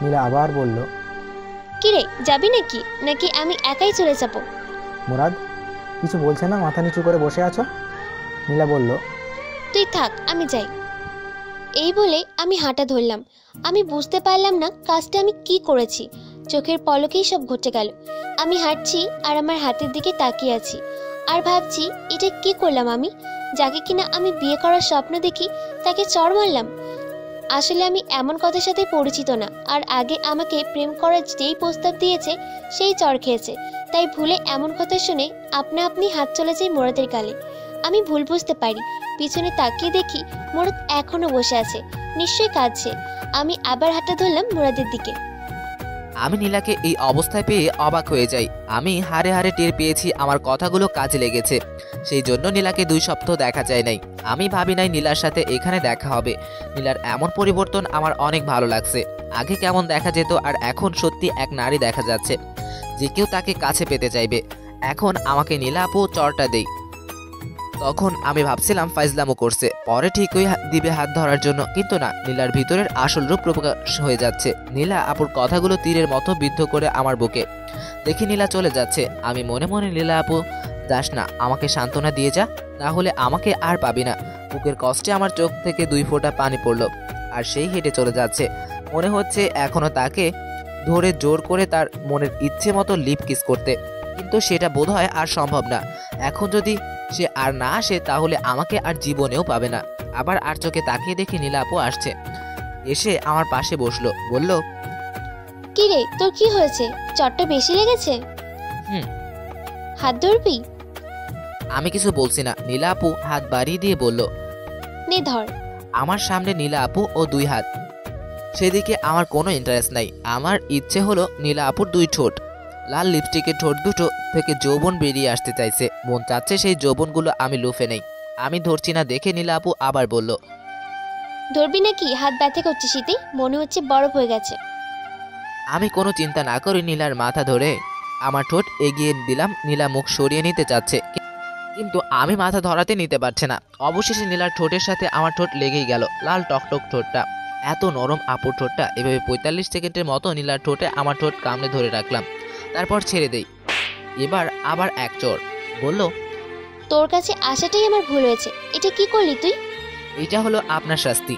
নীলা আবার বলল, কিরে, যাবি নাকি? নাকি আমি একাই চলে যাব? মুরাদ কিছু বলছে না, মাথা নিচু করে বসে আছো। নীলা বলল, তুই থাক, আমি যাই। এই বলে আমি হাঁটা ধরলাম। আমি বুঝতে পারলাম না কাজটা আমি কি করেছি। চোখের পলকেই সব ঘটে গেল। আমি হাঁটছি আর আমার হাতের দিকে তাকিয়ে আছি, আর ভাবছি এটা কি করলাম আমি। যাকে কিনা আমি বিয়ে করার স্বপ্ন দেখি, তাকে চর মারলাম। আসলে আমি এমন কথার সাথে পরিচিত না, আর আগে আমাকে প্রেম করার যেই প্রস্তাব দিয়েছে সেই চর খেয়েছে। তাই ভুলে এমন কথা শুনে আপনা আপনি হাত চলে যায় মুরাদের গালে। আমি ভুল বুঝতে পারি। পিছনে তাকিয়ে দেখি মুরাদ এখনো বসে আছে, নিশ্চয়ই কাঁদছে। আমি আবার হাঁটা ধরলাম মুরাদের দিকে। আমি নীলাকে এই অবস্থায় পেয়ে অবাক হয়ে যাই। আমি হাড়ে হাড়ে টের পেয়েছি আমার কথাগুলো কাজে লেগেছে। সেই জন্য নীলাকে 2 সপ্তাহ দেখা যায় নাই। আমি ভাবি নাই নীলার সাথে এখানে দেখা হবে। নীলার এমন পরিবর্তন আমার অনেক ভালো লাগছে। আগে কেমন দেখা যেত, আর এখন সত্যি এক নারী দেখা যাচ্ছে, যে কেউ তাকে কাছে পেতে চাইবে। এখন আমাকে নীলা আপু চরটা দেই। তখন আমি ভাবছিলাম ফাইজলামও করছে, পরে ঠিকই দিবে হাত ধরার জন্য, কিন্তু না, নীলার ভিতরের আসল রূপ প্রকাশ হয়ে যাচ্ছে। নীলা আপুর কথাগুলো তীরের মতো বিদ্ধ করে আমার বুকে। দেখি নীলা চলে যাচ্ছে। আমি মনে মনে, নীলা আপু যাস না, আমাকে সান্ত্বনা দিয়ে যা, না হলে আমাকে আর পাবি না। বুকের কষ্টে আমার চোখ থেকে 2 ফোঁটা পানি পড়লো, আর সেই হেঁটে চলে যাচ্ছে। মনে হচ্ছে এখনো তাকে ধরে জোর করে তার মনের ইচ্ছে মতো লিপ কিস করতে, কিন্তু সেটা বোধহয় আর সম্ভব না। এখন যদি সে আর না আসে, তাহলে আমাকে আর জীবনেও পাবে না। আবার আর চোখে তাকিয়ে দেখি নীলা আপু আসছে। এসে আমার পাশে বসলো, বলল, কি রে, তোর কি হয়েছে? চটটা বেশি লেগেছে? হাত ধরবি? আমি কিছু বলছি না। নীলা আপু হাত বাড়িয়ে দিয়ে বলল, নে ধর। আমার সামনে নীলা আপু ও 2 হাত। সেদিকে আমার কোনো ইন্টারেস্ট নাই। আমার ইচ্ছে হলো নীলা আপুর 2 ঠোঁট। লাল লিপস্টিকের ঠোঁট দুটো থেকে যৌবন বেরিয়ে আসতে চাইছে। মন চাচ্ছে সেই যৌবনগুলো আমি লুফে নেই। আমি ধরছি না দেখে নীলা আপু আবার বলল, ধরবি নাকি? হাত ব্যথা করছে শীতে, মনে হচ্ছে বরফ হয়ে গেছে। আমি কোনো চিন্তা না করে নীলার মাথা ধরে আমার ঠোঁট এগিয়ে দিলাম। নীলা মুখ সরিয়ে নিতে চাচ্ছে, কিন্তু আমি মাথা ধরাতে নিতে পারছে না। অবশেষে নীলার ঠোঁটের সাথে আমার ঠোঁট লেগেই গেল। লাল টকটক ঠোঁটটা, এত নরম আপুর ঠোঁটটা। এভাবে 45 সেকেন্ডের মতো নীলার ঠোঁটে আমার ঠোঁট কামড়ে ধরে রাখলাম, তারপর ছেড়ে দেই। এবার আবার এক চড়। বলল, তোর কাছে আসাটাই আমার ভুল হয়েছে। এটা কি করলি তুই? এটা হলো আপনার শাস্তি,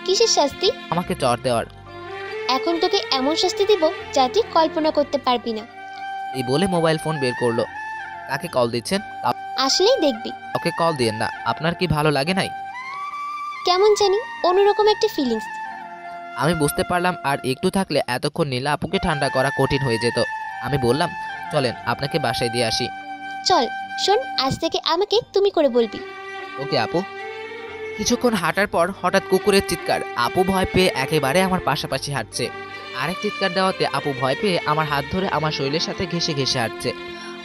কিসের শাস্তি? আমাকে চড় দেওয়ার। এখন তোকে এমন শাস্তি দিব যা তুই কল্পনা করতে পারবি না। এই বলে মোবাইল ফোন বের করলো। কাকে কল দিচ্ছেন? আসলেই দেখবি। ওকে কল দিয়েন না। আপনার কি ভালো লাগে নাই? কেমন জানি অন্যরকম একটা ফিলিংস। আমি বুঝতে পারলাম আর একটু থাকলে এতক্ষণ নীলা আপুকে ঠান্ডা করা কঠিন হয়ে যেত। আমি বললাম, চলেন আপনাকে বাসায় দিয়ে আসি। চল, শোন, আজ থেকে আমাকে তুমি করে বলবি। ওকে আপু। কিছুক্ষণ হাঁটার পর হঠাৎ কুকুরের চিৎকার। আপু ভয় পেয়ে একেবারে আমার পাশাপাশি হাঁটছে। আরেক চিৎকার দেওয়াতে আপু ভয় পেয়ে আমার হাত ধরে আমার শরীরের সাথে ঘেঁষে ঘেঁষে হাঁটছে।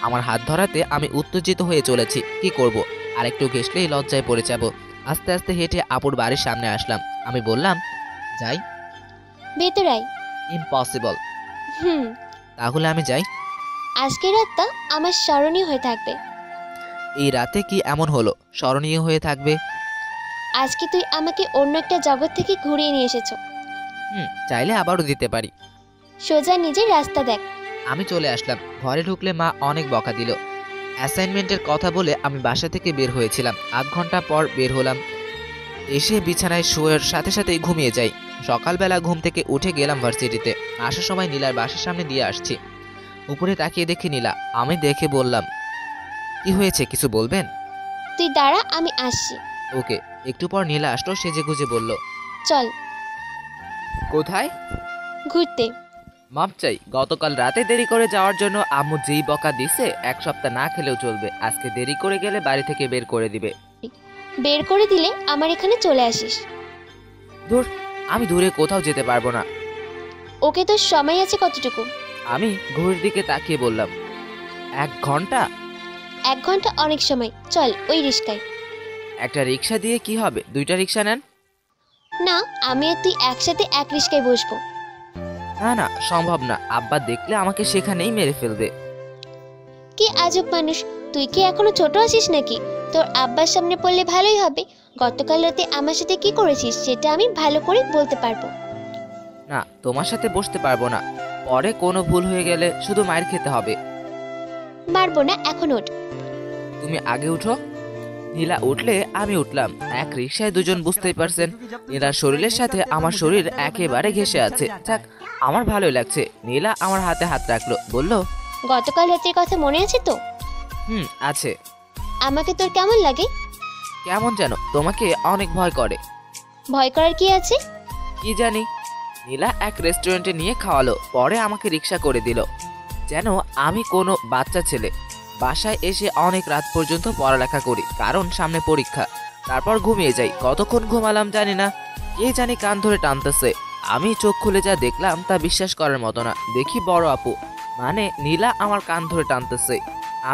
আমার হাত ধরাতে আমি উত্তেজিত হয়ে চলেছি। কি করব? আরেকটু ঘেঁষলেই লজ্জায় পড়ে যাব। আস্তে আস্তে হেঁটে আপুর বাড়ির সামনে আসলাম। আমি বললাম, যাই? ভেতর আয়। ইম্পসিবল। হুম। তাহলে আমি যাই? আজকের রাতটা আমার স্মরণীয় হয়ে থাকবে। এই রাতে কি এমন হলো স্মরণীয় হয়ে থাকবে? আজকে তুই আমাকে অন্য একটা জগৎ থেকে ঘুরিয়ে নিয়ে এসেছো। চাইলে আবারও দিতে পারি। সোজা নিজের রাস্তা দেখ। আমি চলে আসলাম। ঘরে ঢুকলে মা অনেক বকা দিল। অ্যাসাইনমেন্টের কথা বলে আমি বাসা থেকে বের হয়েছিলাম। আধ ঘন্টা পর বের হলাম। এসে বিছানায় শোয়ার সাথে সাথেই ঘুমিয়ে যাই। সকালবেলা ঘুম থেকে উঠে গেলাম ভার্সিটিতে। আসার সময় নীলার বাসার সামনে দিয়ে আসছি। উপরে তাকিয়ে দেখি নীলা। আমি দেখে বললাম, কি হয়েছে, কিছু বলবেন? তুই দাঁড়া, আমি আসছি। ওকে। একটু পর নীলা আসলো, সেজে গুজে বলল, চল। কোথায়? ঘুরতে। মাপ চাই, গতকাল রাতে দেরি করে যাওয়ার জন্য আম্মু যেই বকা দিছে, এক সপ্তাহ না খেলেও চলবে। আজকে দেরি করে গেলে বাড়ি থেকে বের করে দিবে। বের করে দিলে আমার এখানে চলে আসিস। দূর, আমি দূরে কোথাও যেতে পারবো না। ওকে, তোর সময় আছে কতটুকু? আমি ঘড়ির দিকে তাকিয়ে বললাম, 1 ঘন্টা। 1 ঘন্টা অনেক সময়। চল ওই রিস্কায়। একটা রিক্সা দিয়ে কি হবে? 2টা রিক্সা নেন। না, আমি আর তুই একসাথে এক রিস্কায় বসবো। না না, সম্ভব না। আব্বা দেখলে আমাকে সেখানেই মেরে ফেলবে। কি আজব মানুষ তুই! কি এখনো ছোট আছিস নাকি? তোর আব্বার সামনে পড়লে ভালোই হবে। গতকাল রাতে আমার সাথে কি করেছিস সেটা আমি ভালো করে বলতে পারবো। না, তোমার সাথে বসতে পারবো না। পরে কোনো ভুল হয়ে গেলে শুধু মায়ের খেতে হবে। মারবো না, এখন ওঠ। তুমি আগে উঠো। নীলা উঠলে আমি উঠলাম। এক রিক্সায় দুজন, বুঝতেই পারছেন। নীলার শরীরের সাথে আমার শরীর একেবারে ঘেঁষে আছে। যাক, আমার ভালোই লাগছে। নীলা আমার হাতে হাত রাখলো, বলল, গতকাল রাতের কথা মনে আছে তো? আছে। আমাকে তোর কেমন লাগে? কেমন যেন তোমাকে অনেক ভয় করে। ভয় করার কি আছে? কি জানি। নীলা এক রেস্টুরেন্টে নিয়ে খাওয়ালো, পরে আমাকে রিক্সা করে দিল যেন আমি কোনো বাচ্চা ছেলে। বাসায় এসে অনেক রাত পর্যন্ত পড়ালেখা করি, কারণ সামনে পরীক্ষা। তারপর ঘুমিয়ে যাই। কতক্ষণ ঘুমালাম জানি না। কে জানি কান ধরে টানতেছে। আমি চোখ খুলে যা দেখলাম তা বিশ্বাস করার মতো না। দেখি বড় আপু, মানে নীলা, আমার কান ধরে টানতেছে।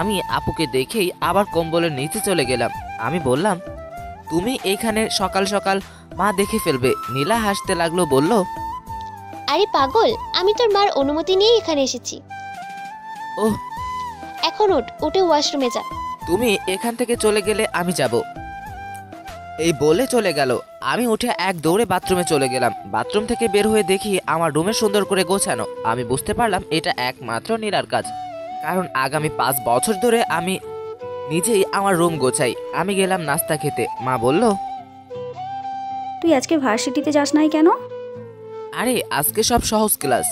আমি আপুকে দেখেই আবার কম্বলের নিচে চলে গেলাম। আমি বললাম, তুমি এইখানে সকাল সকাল, মা দেখে ফেলবে। নীলা হাসতে লাগলো, বলল, আরে পাগল, আমি তোর মার অনুমতি নিয়ে এখানে এসেছি। ওহ। এখন ওঠ, উঠে ওয়াশরুমে যা। তুমি এখান থেকে চলে গেলে আমি যাব। এই বলে চলে গেল। আমি উঠে এক দৌড়ে বাথরুমে চলে গেলাম। বাথরুম থেকে বের হয়ে দেখি আমার রুমে সুন্দর করে গোছানো। আমি বুঝতে পারলাম এটা একমাত্র নীলার কাজ, কারণ আগামী 5 বছর ধরে আমি নিজেই আমার রুম গোছাই। আমি গেলাম নাস্তা খেতে। মা বলল, তুই আজকে ভার্সিটিতে যাস নাই কেন? আরে আজকে সব সহজ ক্লাস।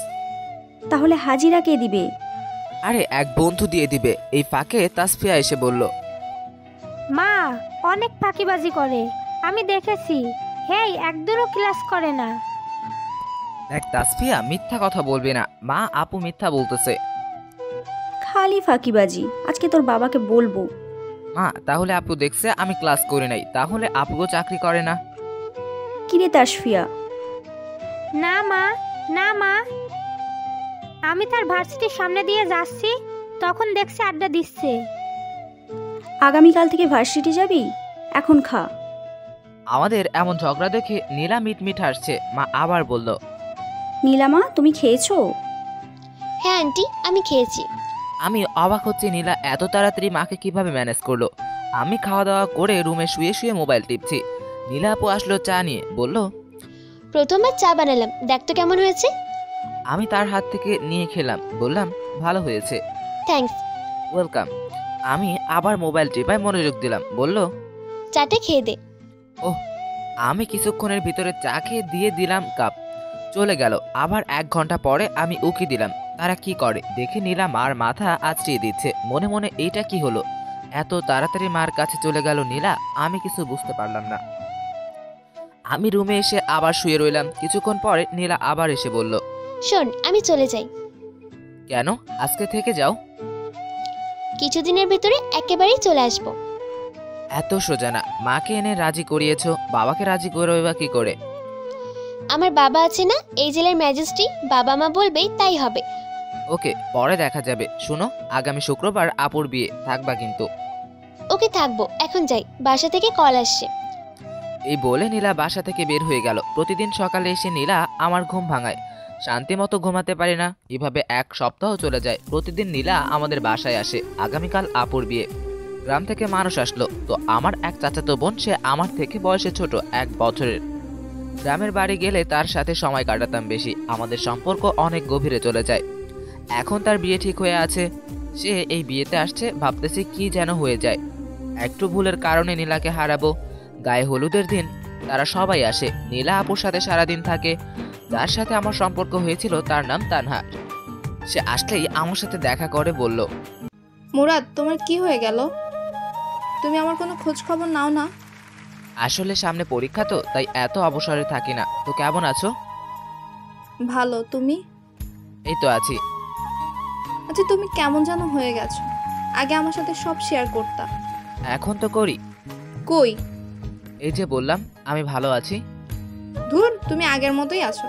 তাহলে হাজিরা কে দিবে? আরে এক বন্ধু দিয়ে দিবে। এই ফাঁকে তাসফিয়া এসে বলল, মা অনেক ফাঁকিবাজি করে, আমি দেখেছি। হেই, একদুরও ক্লাস করে না। দেখ তাসফিয়া, মিথ্যা কথা বলবি না। মা, আপু মিথ্যা বলতেছে। খালি ফাঁকিবাজি। আজকে তোর বাবাকে বলবো। মা, তাহলে আপু দেখছে আমি ক্লাস করি নাই, তাহলে আপুও চাকরি করে না? কিরে তাসফিয়া? না মা, না মা। আমি তার ভার্সিটির সামনে দিয়ে যাচ্ছি, তখন দেখছি আড্ডা দিচ্ছে। আগামীকাল থেকে ভার্সিটি যাবি? এখন খা। আমাদের এমন ঝগড়া দেখে নীলা মিটমিট হাসছে। মা আবার বলল, নীলামা, তুমি খেয়েছো? হ্যাঁ আন্টি, আমি খেয়েছি। আমি অবাক হচ্ছি নীলা এত তাড়াতাড়ি মাকে কিভাবে ম্যানেজ করলো। আমি খাওয়া দাওয়া করে রুমে শুয়ে শুয়ে মোবাইল টিপছি। নীলা আপু আসলো চা নিয়ে, বলল, প্রথমবার চা বানালাম, দেখ তো কেমন হয়েছে। আমি তার হাত থেকে নিয়ে খেলাম, বললাম, ভালো হয়েছে। থ্যাঙ্কস। ওয়েলকাম। আমি আবার মোবাইল টিপায় মনোযোগ দিলাম, বলল, চাটা খেয়ে দে। ওহ। আমি কিছুক্ষণের ভিতরে চা খেয়ে দিয়ে দিলাম কাপ। চলে গেল। আবার 1 ঘন্টা পরে আমি উকি দিলাম তারা কি করে। দেখে নীলা মার মাথা আঁচড়িয়ে দিচ্ছে। মনে মনে এইটা কি হলো, এত তাড়াতাড়ি মার কাছে চলে গেল নীলা। আমি কিছু বুঝতে পারলাম না। আমি রুমে এসে আবার শুয়ে রইলাম। কিছুক্ষণ পরে নীলা আবার এসে বলল, শোন, আমি চলে যাই। কেন? আজকে থেকে যাও। কিছুদিনের ভিতরে একেবারেই চলে আসবো। এত সোজা না। মাকে এনে রাজি করিয়েছো, বাবাকে রাজি করবে বা কি করে? আমার বাবা আছে না, এই জেলার ম্যাজিস্ট্রি, বাবা মা বলবেই তাই হবে। ওকে, পরে দেখা যাবে। শুনো, আগামী শুক্রবার আপুর বিয়ে, থাকবা কিন্তু। ওকে, থাকবো। এখন যাই, বাসা থেকে কল আসছে। এই বলে নীলা বাসা থেকে বের হয়ে গেল। প্রতিদিন সকালে এসে নীলা আমার ঘুম ভাঙায়। শান্তি মতো ঘুমাতে পারি না। এভাবে 1 সপ্তাহ চলে যায়। প্রতিদিন নীলা আমাদের বাসায় আসে। আগামীকাল আপুর বিয়ে। গ্রাম থেকে মানুষ আসলো। তো আমার এক চাচাতো বোন, সে আমার থেকে বয়সে ছোট, 1 বছরের। গ্রামের বাড়ি গেলে তার সাথে সময় কাটাতাম বেশি। আমাদের সম্পর্ক অনেক গভীরে চলে যায়। এখন তার বিয়ে ঠিক হয়ে আছে। সে এই বিয়েতে আসছে, ভাবতেছি কি যেন হয়ে যায়। একটু ভুলের কারণে নীলাকে হারাবো। গায়ে হলুদের দিন তারা সবাই আসে। নীলা আপুর সাথে সারাদিন থাকে। যার সাথে আমার সম্পর্ক হয়েছিল তার নাম তানহা। সে আসলেই আমার সাথে দেখা করে বলল, মুরাদ, তোমার কি হয়ে গেল? তুমি আমার কোনো খোঁজ খবর নাও না। আসলে সামনে পরীক্ষা তো, তাই এত অবসরে থাকি না। তো কেমন আছো? ভালো, তুমি? এই তো আছি। আচ্ছা, তুমি কেমন যেন হয়ে গেছো। আগে আমার সাথে সব শেয়ার করতা। এখন তো করি। কই? এই যে বললাম আমি ভালো আছি। ধুর, তুমি আগের মতোই আছো।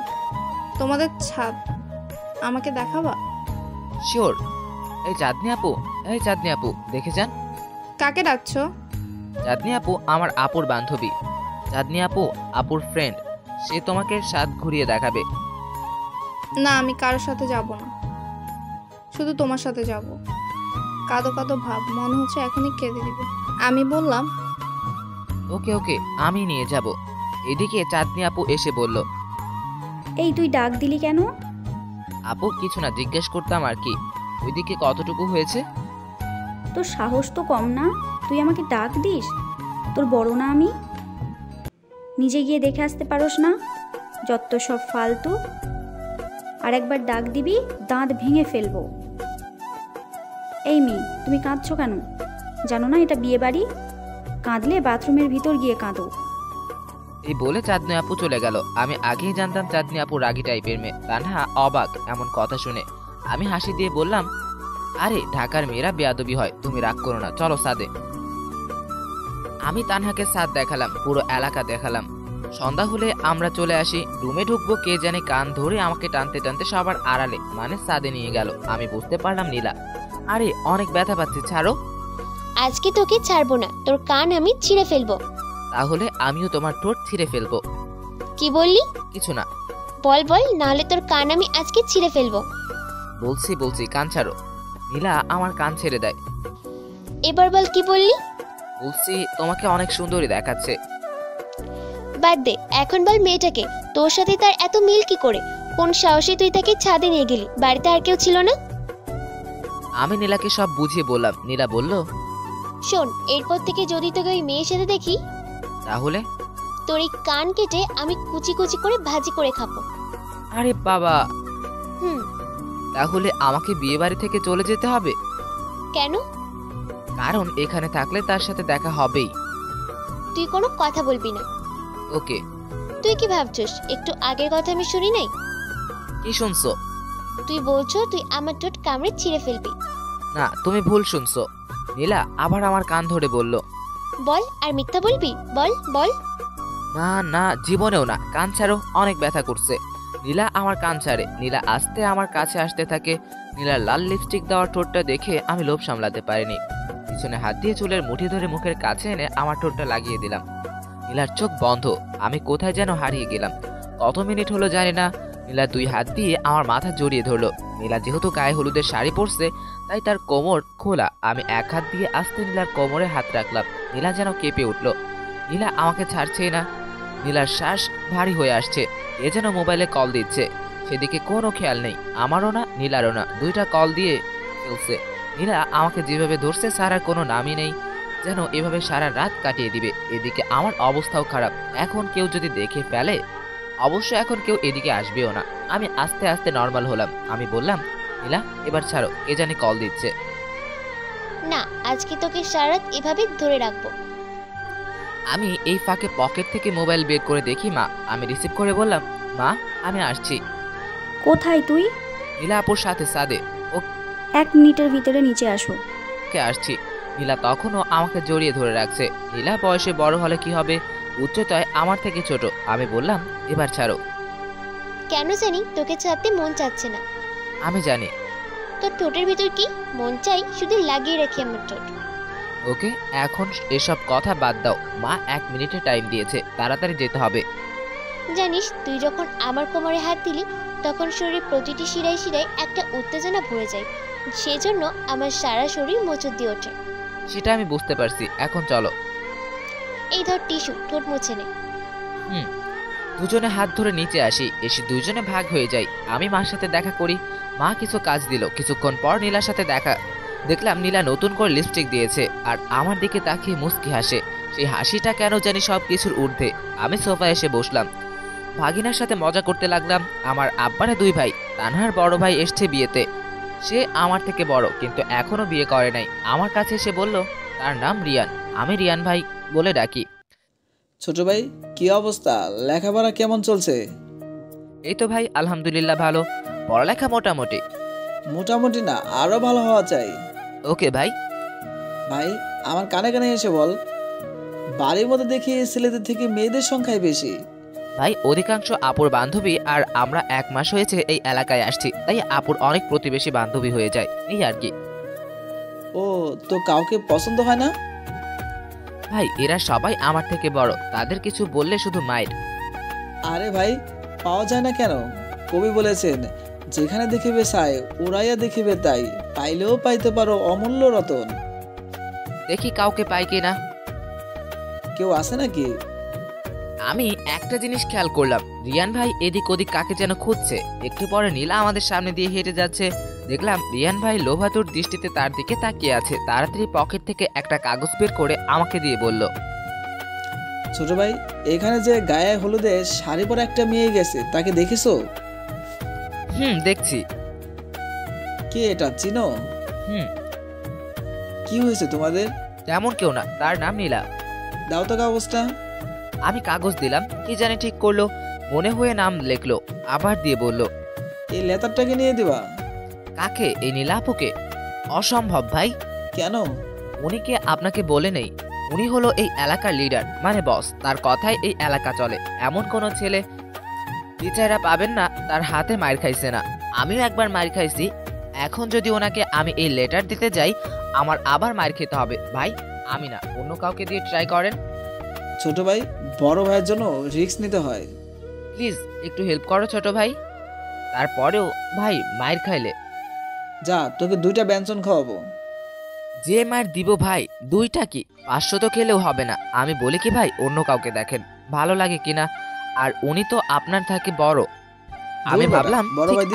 তোমাদের ছাদ আমাকে দেখাবা? শিওর। এই চাঁদনি আপু, এই চাঁদনি আপু, দেখে যান। কাকে ডাকছো? চাঁদনি আপু আমার আপুর বান্ধবী। চাঁদনি আপু আপুর ফ্রেন্ড। সে তোমাকে সাথ ঘুরিয়ে দেখাবে। না, আমি কারোর সাথে যাব না, শুধু তোমার সাথে যাব। কাঁদো কাঁদো ভাব, মনে হচ্ছে এখনই কেঁদে দিবে। আমি বললাম, ওকে ওকে, আমি নিয়ে যাব। এদিকে চাঁদনি আপু এসে বলল, এই তুই ডাক দিলি কেন? আপু কিছু না, জিজ্ঞেস করতাম আর কি। ওইদিকে কতটুকু হয়েছে? তোর সাহস তো কম না, তুই আমাকে ডাক দিস? তোর বড় না আমি? নিজে গিয়ে দেখে আসতে পারোস না? যত সব ফালতু। আর একবার ডাক দিবি, দাঁত ভেঙে ফেলবো। এই মেয়ে, তুমি কাঁদছো কেন? জানো না এটা বিয়ে বাড়ি? কাঁদলে বাথরুমের ভিতর গিয়ে কাঁদো। এই বলে চাঁদনি আপু চলে গেল। আমি আগেই জানতাম চাঁদনি আপু রাগী টাইপের মেয়ে। তানহা অবাক এমন কথা শুনে। আমি হাসি দিয়ে বললাম, আরে ঢাকার মেয়েরা বেয়াদবি হয়, তুমি রাগ করো না, চলো সাদে। আমি তানহাকে সাদ দেখালাম, পুরো এলাকা দেখালাম। সন্ধ্যা হলে আমরা চলে আসি। রুমে ঢুকবো, কে জানে কান ধরে আমাকে টানতে টানতে সবার আড়ালে মানে সাদে নিয়ে গেল। আমি বুঝতে পারলাম নীলা। আরে অনেক ব্যথা পাচ্ছি, ছাড়ো। আজকে তোকে ছাড়বো না, তোর কান আমি ছিঁড়ে ফেলবো। তাহলে আমিও তোমার ঠোঁট ছিঁড়ে ফেলবো। কি বললি? কিছু না। বল বল, নাহলে তোর কান আমি আজকে ছিঁড়ে ফেলবো। বলছি বলছি, কান ছাড়ো। নীলা আমার কান ছেড়ে দেয়। এবার বল, কি বললি? বলছি তোমাকে অনেক সুন্দরী দেখাচ্ছে। বাদ দে, এখন বল মেয়েটাকে। তোর সাথে তার এত মিল কি করে? কোন সাহসে তুই তাকে ছাদে নিয়ে গেলি? বাড়িতে আর কেউ ছিল না? আমি নীলাকে সব বুঝিয়ে বললাম। নীলা বলল, শোন, এরপর থেকে যদি তোকে ওই মেয়ের সাথে দেখি, তাহলে তোর এই কান কেটে আমি কুচি কুচি করে ভাজি করে খাবো। আরে বাবা। হুম। তাহলে আমাকে বিয়ে বাড়ি থেকে চলে যেতে হবে? কেন? কারণ এখানে থাকলে তার সাথে দেখা হবেই। তুই কোনো কথা বলবি না। ওকে। তুই কি ভাবছিস একটু আগের কথা আমি শুনি নাই? কি শুনছো? তুই বলছো তুই আমার ঠোঁট কামড়ে ছিঁড়ে ফেলবি। না, তুমি ভুল শুনছো। নীলা আবার আমার কান ধরে বলল, বল, আর মিথ্যা বলবি? বল বল। না না, জীবনেও না। কান ছাড়ো, অনেক ব্যথা করছে। নীলা আমার কান ছাড়ে। নীলা আস্তে আমার কাছে আসতে থাকে। নীলার লাল লিপস্টিক দেওয়ার ঠোঁটটা দেখে আমি লোভ সামলাতে পারিনি। পিছনে হাত দিয়ে চুলের মুঠি ধরে মুখের কাছে এনে আমার ঠোঁটটা লাগিয়ে দিলাম। নীলার চোখ বন্ধ। আমি কোথায় যেন হারিয়ে গেলাম। কত মিনিট হলো জানি না। নীলা 2 হাত দিয়ে আমার মাথা জড়িয়ে ধরলো। নীলা যেহেতু গায়ে হলুদের শাড়ি পরছে তাই তার কোমর খোলা। আমি 1 হাত দিয়ে আস্তে নীলার কোমরে হাত রাখলাম। নীলা যেন কেঁপে উঠল। নীলা আমাকে ছাড়ছেই না। নীলার শ্বাস ভারী হয়ে আসছে। এ যেন মোবাইলে কল দিচ্ছে। সেদিকে কোনো খেয়াল নেই, আমারও না নীলারও না। 2টা কল দিয়ে ফেলছে। নীলা আমাকে যেভাবে ধরছে সারার কোনো নামই নেই, যেন এভাবে সারা রাত কাটিয়ে দিবে। এদিকে আমার অবস্থাও খারাপ। এখন কেউ যদি দেখে ফেলে, অবশ্য এখন কেউ এদিকে আসবেও না। আমি আস্তে আস্তে নর্মাল হলাম। আমি বললাম, নীলা এবার ছাড়ো, কে জানি কল দিচ্ছে। না, আজকে তোকে সারা রাত এভাবে ধরে রাখবো। আমি এই ফাঁকে পকেট থেকে মোবাইল বের করে দেখি মা। আমি রিসিভ করে বললাম, মা আমি আসছি। কোথায় তুই? নীলা আপুর সাথে সাদে। 1 মিনিটের ভিতরে নিচে আসো। ওকে আসছি। নীলা তখনও আমাকে জড়িয়ে ধরে রাখছে। নীলা বয়সে বড় হলে কি হবে, উচ্চতায় আমার থেকে ছোট। আমি বললাম, এবার ছাড়ো। কেন জানি তোকে ছাড়তে মন চাচ্ছে না। আমি জানি। তোর ঠোঁটের ভিতর কি মন চাই শুধু লাগিয়ে রাখি আমার ঠোঁট। ওকে, এখন এসব কথা বাদ দাও। মা 1 মিনিটের টাইম দিয়েছে, তাড়াতাড়ি যেতে হবে। জানিস, তুই যখন আমার কোমরে হাত দিলি তখন শরীরের প্রতিটি শিরায় শিরায় একটা উত্তেজনা ভরে যায়। সেজন্য আমার সারা শরীর মোচড় দিয়ে ওঠে। সেটা আমি বুঝতে পারছি। এখন চলো। এই ধর টিস্যু, ঠোঁট মুছে নে। দুজনে হাত ধরে নিচে আসি। এসে দুজনে ভাগ হয়ে যাই। আমি মার সাথে দেখা করি। মা কিছু কাজ দিল। কিছুক্ষণ পর নীলার সাথে দেখলাম নীলা নতুন করে লিপস্টিক দিয়েছে আর আমার দিকে তাকিয়ে মুস্কি হাসে। সেই হাসিটা কেন জানি সব কিছুর ঊর্ধ্বে। আমি সোফায় এসে বসলাম। ভাগিনার সাথে মজা করতে লাগলাম। আমার আব্বারে 2 ভাই। তানহার বড় ভাই এসছে বিয়েতে। সে আমার থেকে বড়, কিন্তু এখনো বিয়ে করে নাই। আমার কাছে এসে বলল তার নাম রিয়ান। আমি রিয়ান ভাই বলে ডাকি। ছোট ভাই, কি অবস্থা? লেখাপড়া কেমন চলছে? এই তো ভাই, আলহামদুলিল্লাহ ভালো। পড়ালেখা মোটামুটি। মোটামুটি না, আরো ভালো হওয়া চাই। ওকে ভাই। ভাই, আমার কানে কানে এসে বল, বাড়ির মধ্যে দেখি ছেলেদের থেকে মেয়েদের সংখ্যাই বেশি। ভাই, অধিকাংশ আপুর বান্ধবী, আর আমরা 1 মাস হয়েছে এই এলাকায় আসছি, তাই আপুর অনেক প্রতিবেশী বান্ধবী হয়ে যায়, এই আর কি। ও, তো কাউকে পছন্দ হয় না? ভাই, এরা সবাই আমার থেকে বড়। তাদের কিছু বললে শুধু মাইর। আরে ভাই, পাওয়া যায় না কেন? কবি বলেছেন, যেখানে দেখিবে ছাই উড়াইয়া দেখিবে তাই, পাইলেও পাইতে পারো অমূল্য রতন। দেখি কাউকে পাই কিনা। কেউ আছে নাকি? আমি একটা জিনিস খেয়াল করলাম, রিয়ান ভাই এদিক ওদিক কাকে যেন খুঁজছে। একটু পরে নীলা আমাদের সামনে দিয়ে হেঁটে যাচ্ছে। দেখলাম রিয়ান ভাই লোভাতুর দৃষ্টিতে তার দিকে তাকিয়ে আছে। তাড়াতাড়ি পকেট থেকে একটা কাগজ বের করে আমাকে দিয়ে বলল, ছোট ভাই, এখানে যে গায়ে হলুদে শাড়ি পরা একটা মেয়ে গেছে, তাকে দেখেছো? দেখছি। কে এটা, চিনো? কি হয়েছে তোমাদের? তেমন কেউ না, তার নাম নীলা। দাও তো কাগজটা। আমি কাগজ দিলাম। কি জানি ঠিক করলো, মনে হয়ে নাম লিখলো, আবার দিয়ে বলল, এই লেটারটাকে নিয়ে দিবা। কাকে? এই নীলা আপুকে? অসম্ভব ভাই। কেন? উনি কে আপনাকে বলে নেই? উনি হলো এই এলাকার লিডার, মানে বস। তার কথাই এই এলাকা চলে। এমন কোন ছেলে বিচারা পাবেন না তার হাতে মার খাইছে না। আমিও একবার মার খাইছি। এখন যদি ওনাকে আমি এই লেটার দিতে যাই, আমার আবার মার খেতে হবে। ভাই, আমি না, অন্য কাউকে দিয়ে ট্রাই করেন। ছোট ভাই, বড় ভাইয়ের জন্য রিস্ক নিতে হয়। প্লিজ একটু হেল্প করো ছোট ভাই। তারপরেও ভাই মায়ের খাইলে যা, তোকে 2টা ব্যঞ্জন খাওয়াবো। যে মায়ের দিব ভাই, 2টা কি 500 তো খেলেও হবে না। আমি বলি কি ভাই, অন্য কাউকে দেখেন, ভালো লাগে কিনা। আর উনি তো আপনার থেকে বড়। আমি ভাবলাম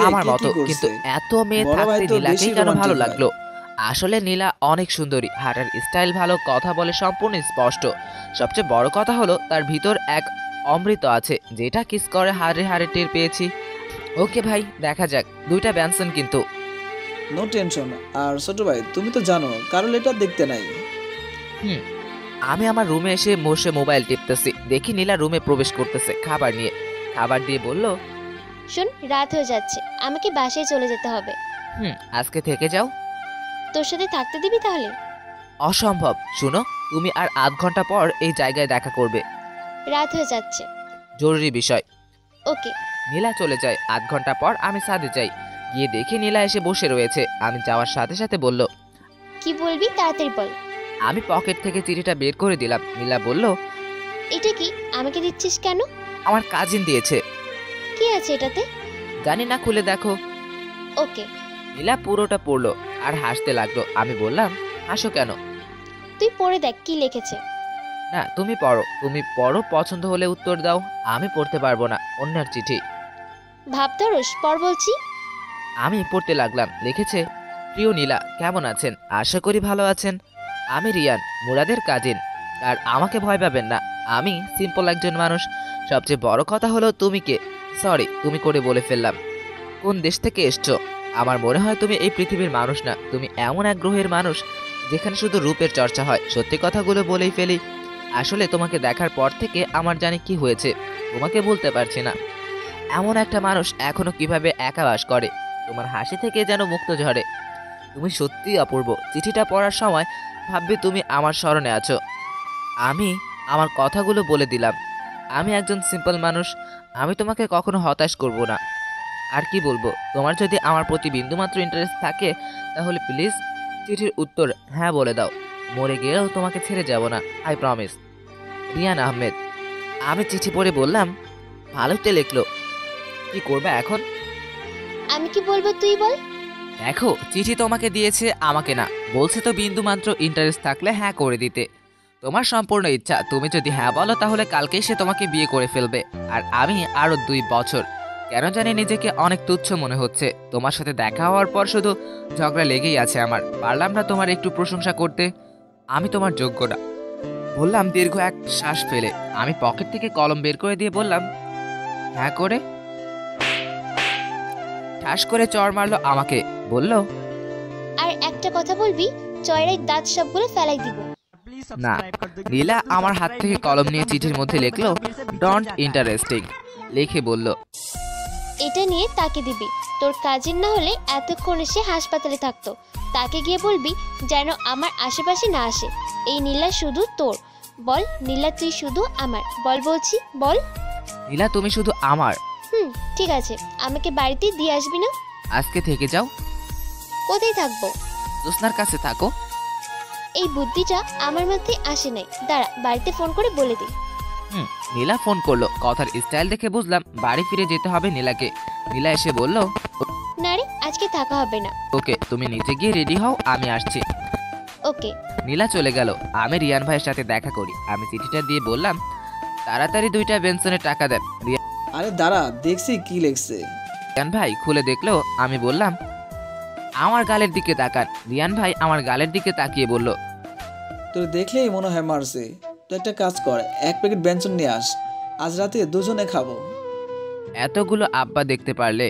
আমার মতো, কিন্তু এত মেয়ে থাকতে নীলাকেই কেন ভালো লাগলো। আসলে নীলা অনেক সুন্দরী, হাঁটার স্টাইল ভালো, কথা বলে সম্পূর্ণ স্পষ্ট। সবচেয়ে বড় কথা হলো তার ভিতর এক অমৃত আছে, যেটা কিস করে হাড়ে হাড়ে টের পেয়েছি। ওকে ভাই, দেখা যাক। 2টা ব্যঞ্জন কিন্তু। No tension. আর ছোট ভাই, তুমি তো জানো কারো লেটার দেখতে নাই। আমি আমার রুমে এসে বসে মোবাইল টিপতেছি। দেখি নীলা রুমে প্রবেশ করতেছে খাবার নিয়ে। খাবার দিয়ে বলল, শোন, রাত হয়ে যাচ্ছে, আমাকে বাসায় চলে যেতে হবে। আজকে থেকে যাও। তোর সাথে থাকতে দিবি তাহলে? অসম্ভব। শুনো, তুমি আর আধ ঘন্টা পর এই জায়গায় দেখা করবে। রাত হয়ে যাচ্ছে। জরুরি বিষয়। ওকে, নীলা চলে যায়। আধ ঘন্টা পর আমি ছাদে যাই, গিয়ে দেখি নীলা এসে বসে রয়েছে। আমি যাওয়ার সাথে সাথে বলল, কি বলবি তাড়াতাড়ি বল। আমি পকেট থেকে চিঠিটা বের করে দিলাম। নীলা বলল, এটা কি আমাকে দিচ্ছিস কেন? আমার কাজিন দিয়েছে। কি আছে এটাতে? জানি না, খুলে দেখো। ওকে। নীলা পুরোটা পড়লো আর হাসতে লাগলো। আমি বললাম, হাসো কেন? তুই পড়ে দেখ কি লিখেছে। না, তুমি পড়ো। তুমি পড়ো, পছন্দ হলে উত্তর দাও। আমি পড়তে পারবো না, অন্যের চিঠি। ভাবতারস পর বলছি। আমি পড়তে লাগলাম। লিখেছে, প্রিয় নীলা, কেমন আছেন? আশা করি ভালো আছেন। আমি রিয়ান, মুরাদের কাজিন। আর আমাকে ভয় পাবেন না, আমি সিম্পল একজন মানুষ। সবচেয়ে বড় কথা হলো তুমি কে। সরি, তুমি করে বলে ফেললাম। কোন দেশ থেকে এসছো? আমার মনে হয় তুমি এই পৃথিবীর মানুষ না, তুমি এমন এক গ্রহের মানুষ যেখানে শুধু রূপের চর্চা হয়। সত্যি কথাগুলো বলেই ফেলি। আসলে তোমাকে দেখার পর থেকে আমার জানি কি হয়েছে, তোমাকে বলতে পারছি না। এমন একটা মানুষ এখনো কিভাবে একা বাস করে। তোমার হাসি থেকে যেন মুক্ত ঝরে। তুমি সত্যিই অপূর্ব। চিঠিটা পড়ার সময় ভাববে তুমি আমার স্মরণে আছো। আমি আমার কথাগুলো বলে দিলাম। আমি একজন সিম্পল মানুষ, আমি তোমাকে কখনো হতাশ করব না। আর কি বলবো, তোমার যদি আমার প্রতি বিন্দুমাত্র ইন্টারেস্ট থাকে তাহলে প্লিজ চিঠির উত্তর হ্যাঁ বলে দাও। মরে গেলেও তোমাকে ছেড়ে যাব না, আই প্রমিস। রিয়ান আহমেদ। আমি চিঠি পড়ে বললাম, ভালোতে লিখলো। কি করবে এখন? আমি কি বলবো তুই বল। দেখো, চিঠি তোমাকে দিয়েছে, আমাকে না। বলছে তো বিন্দুমাত্র ইন্টারেস্ট থাকলে হ্যাঁ করে দিতে। তোমার সম্পূর্ণ ইচ্ছা। তুমি যদি হ্যাঁ বলো তাহলে কালকেই সে তোমাকে বিয়ে করে ফেলবে। আর আমি আরো 2 বছর। কেন জানি নিজেকে অনেক তুচ্ছ মনে হচ্ছে। তোমার সাথে দেখা হওয়ার পর শুধু ঝগড়া লেগেই আছে আমার। পারলাম না তোমার একটু প্রশংসা করতে। আমি তোমার যোগ্য না, বললাম দীর্ঘ এক শ্বাস ফেলে। আমি পকেট থেকে কলম বের করে দিয়ে বললাম, হ্যাঁ করে। ঠাস করে চড় মারলো আমাকে, বলল, আর একটা কথা বলবি, চয়রাই দাঁত সবগুলো ফেলাই দিব। না। নীলা আমার হাত থেকে কলম নিয়ে চিঠির মধ্যে লিখলো, ডোন্ট ইন্টারেস্টিং লিখে বলল, এটা নিয়ে তাকে দিবি। তোর কাজিন না হলে এতক্ষণে সে হাসপাতালে থাকতো। তাকে গিয়ে বলবি যেন আমার আশেপাশে না আসে। এই নীলা শুধু তোর। বল নীলা, তুই শুধু আমার। বল বলছি, বল। নীলা, তুমি শুধু আমার। ঠিক আছে, আমাকে বাড়িতে দিয়ে আসবি না? আজকে থেকে যাও। কোথায় থাকবো? জোসনার কাছে থাকো। এই বুদ্ধিটা আমার মধ্যে আসে নাই। দাঁড়া, বাড়িতে ফোন করে বলে দিই। নীলা ফোন করলো। কথার স্টাইল দেখে বুঝলাম বাড়ি ফিরে যেতে হবে নীলাকে। নীলা এসে বলল, না রে, আজকে থাকা হবে না। ওকে, তুমি নিচে গিয়ে রেডি হও, আমি আসছি। ওকে। নীলা চলে গেল। আমি রিয়ান ভাইয়ের সাথে দেখা করি। আমি চিঠিটা দিয়ে বললাম, তাড়াতাড়ি 2টা বেনসনের টাকা দেন। আরে দাঁড়া, দেখছি কি লিখছে। রিয়ান ভাই খুলে দেখলো। আমি বললাম, আমার গালের দিকে তাকান। রিয়ান ভাই আমার গালের দিকে তাকিয়ে বলল, তোর দেখলেই মনে হয় মারছে। তো একটা কাজ কর, 1 প্যাকেট ব্যঞ্জন নিয়ে আস, আজ রাতে দুজনে খাবো। এতগুলো আব্বা দেখতে পারলে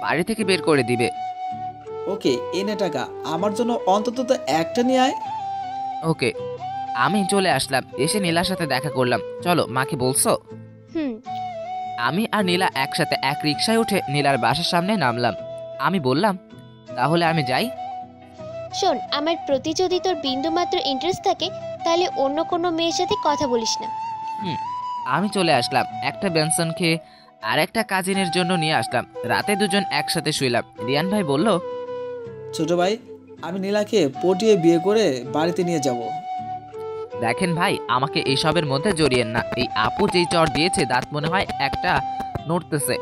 বাড়ি থেকে বের করে দিবে। ওকে, এনে টাকা। আমার জন্য অন্তত তো একটা নিয়ে আয়। ওকে। আমি চলে আসলাম। এসে নীলার সাথে দেখা করলাম। চলো, মাকে বলছো? আমি আর নীলা একসাথে এক রিকশায় উঠে নীলার বাসার সামনে নামলাম। আমি বললাম, তাহলে আমি যাই? শোন, আমার প্রতি যদি তোর বিন্দুমাত্র ইন্টারেস্ট থাকে তাহলে অন্য কোনো মেয়ের সাথে কথা বলিস না। আমি চলে আসলাম। একটা বেনসন খেয়ে আর একটা কাজিনের জন্য নিয়ে আসলাম। রাতে দুজন একসাথে শুইলাম। রিয়ান ভাই বলল, ছোট ভাই, আমি নীলাকে পটিয়ে বিয়ে করে বাড়িতে নিয়ে যাব। দেখেন ভাই, আমাকে এইসবের মধ্যে জড়িয়েন না। এই আপু যেই চর দিয়েছে, দাঁত মনে হয় একটা নড়তেছে।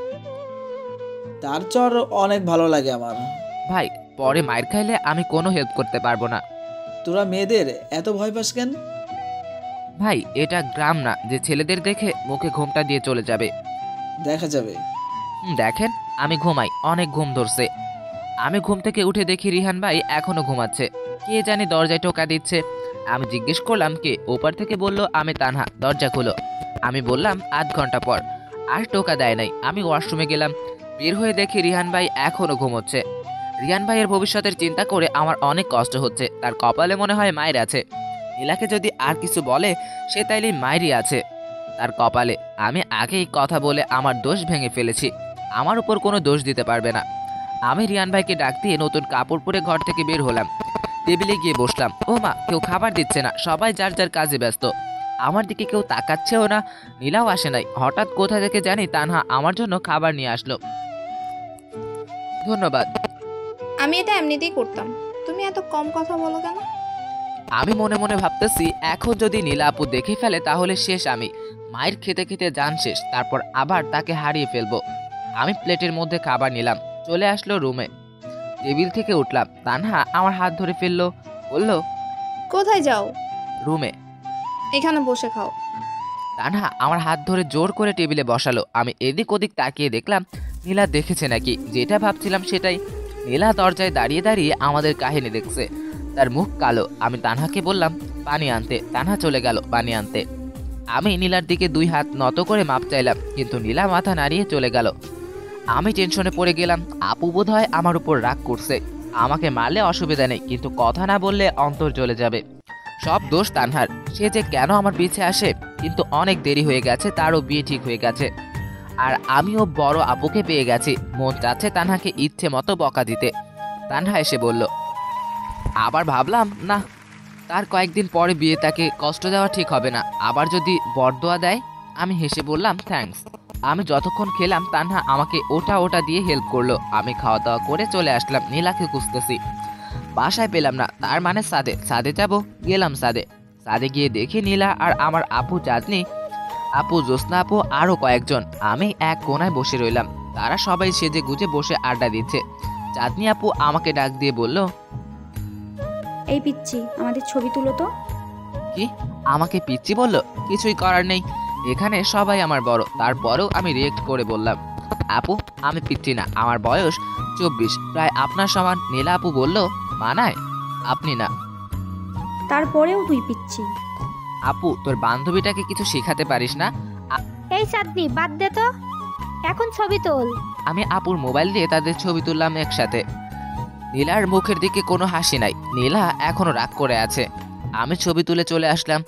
তার চর অনেক ভালো লাগে আমার। ভাই, পরে মায়ের খাইলে আমি কোনো হেল্প করতে পারবো না। তোরা মেয়েদের এত ভয় পাস কেন? ভাই, এটা গ্রাম না যে ছেলেদের দেখে মুখে ঘুমটা দিয়ে চলে যাবে। দেখা যাবে। দেখেন, আমি ঘুমাই, অনেক ঘুম ধরছে। আমি ঘুম থেকে উঠে দেখি রিহান ভাই এখনো ঘুমাচ্ছে। কে জানি দরজায় টোকা দিচ্ছে। আমি জিজ্ঞেস করলাম কে। ওপার থেকে বলল, আমি তানহা, দরজা খুলো। আমি বললাম, আধ ঘন্টা পর। আর টোকা দেয় নাই। আমি ওয়াশরুমে গেলাম। বের হয়ে দেখি রিহান ভাই এখনো ঘুমোচ্ছে। রিয়ান ভাইয়ের ভবিষ্যতের চিন্তা করে আমার অনেক কষ্ট হচ্ছে। তার কপালে মনে হয় মায়ের আছে। নীলাকে যদি আর কিছু বলে, সে তাইলে মায়েরই আছে তার কপালে। আমি আগেই কথা বলে আমার দোষ ভেঙে ফেলেছি। আমার উপর কোনো দোষ দিতে পারবে না। আমি রিয়ান ভাইকে ডাক দিয়ে নতুন কাপড় পরে ঘর থেকে বের হলাম। টেবিলে গিয়ে বসলাম। ও মা, কেউ খাবার দিচ্ছে না, সবাই যার যার কাজে ব্যস্ত। আমার দিকে কেউ তাকাচ্ছেও না, নীলাও আসে নাই। হঠাৎ কোথা থেকে জানি তানহা আমার জন্য খাবার নিয়ে আসলো। ধন্যবাদ। আমি এটা এমনিতেই করতাম, তুমি এত কম কথা বলো কেন? আমি মনে মনে ভাবতেছি এখন যদি নীলা আপু দেখে ফেলে তাহলে শেষ। আমি মায়ের খেতে খেতে জান শেষ, তারপর আবার তাকে হারিয়ে ফেলবো। আমি প্লেটের মধ্যে খাবার নিলাম, চলে আসলো রুমে। টেবিল থেকে উঠলাম, তানহা আমার হাত ধরে ফেললো, বলল, কোথায় যাও? রুমে। এখানে বসে খাও। তানহা আমার হাত ধরে জোর করে টেবিলে বসালো। আমি এদিক ওদিক তাকিয়ে দেখলাম নীলা দেখেছে নাকি। যেটা ভাবছিলাম সেটাই। নীলা দরজায় দাঁড়িয়ে দাঁড়িয়ে আমাদের কাহিনী দেখছে, তার মুখ কালো। আমি তানহাকে বললাম পানি আনতে, তানহা চলে গেল পানি আনতে। আমি নীলার দিকে 2 হাত নত করে মাপ চাইলাম, কিন্তু নীলা মাথা নাড়িয়ে চলে গেল। আমি টেনশনে পড়ে গেলাম, আপু বোধহয় আমার উপর রাগ করছে। আমাকে মারলে অসুবিধা নেই, কিন্তু কথা না বললে অন্তর জ্বলে যাবে। সব দোষ তানহার, সে যে কেন আমার পিছে আসে। কিন্তু অনেক দেরি হয়ে গেছে, তারও বিয়ে ঠিক হয়ে গেছে। আর আমিও বড় আপুকে পেয়ে গেছি। মন চাচ্ছে তানহাকে ইচ্ছে মতো বকা দিতে। তানহা এসে বলল। আবার ভাবলাম না, তার কয়েকদিন পরে বিয়ে, তাকে কষ্ট দেওয়া ঠিক হবে না। আবার যদি বরদোয়া দেয়। আমি হেসে বললাম থ্যাঙ্কস। আমি যতক্ষণ খেলাম তানহা আমাকে ওটা দিয়ে হেল্প করলো। আমি খাওয়া দাওয়া করে চলে আসলাম। নীলাকে খুঁজতেছি, বাসায় পেলাম না। তার মানে সাদে যাব। গেলাম সাদে গিয়ে দেখি নীলা আর আমার আপু চাঁদনি আপু, জ্যোৎস্না আপু, আরো কয়েকজন। আমি এক কোনায় বসে রইলাম। তারা সবাই সেজে গুজে বসে আড্ডা দিচ্ছে। চাঁদনি আপু আমাকে ডাক দিয়ে বলল, এই পিচ্ছি, আমাদের ছবি তুলো তো। কি? আমাকে পিচ্ছি বললো? কিছুই করার নেই, এখানে সবাই আমার বড়। তারপরেও আমি রিয়েক্ট করে বললাম, আপু আমি পিচ্ছি না, আমার বয়স 24, প্রায় আপনার সমান। নীলা আপু বলল, মানায়? আপনি না। তারপরেও তুই পিচ্ছি। আপু তোর বান্ধবীটাকে কিছু শেখাতে পারিস না? এই চাঁদনি, বাদ দে তো, এখন ছবি তোল। আমি আপুর মোবাইল দিয়ে তাদের ছবি তুললাম একসাথে। নীলার মুখের দিকে কোনো হাসি নাই, নীলা এখনো রাগ করে আছে। আমি ছবি তুলে চলে আসলাম,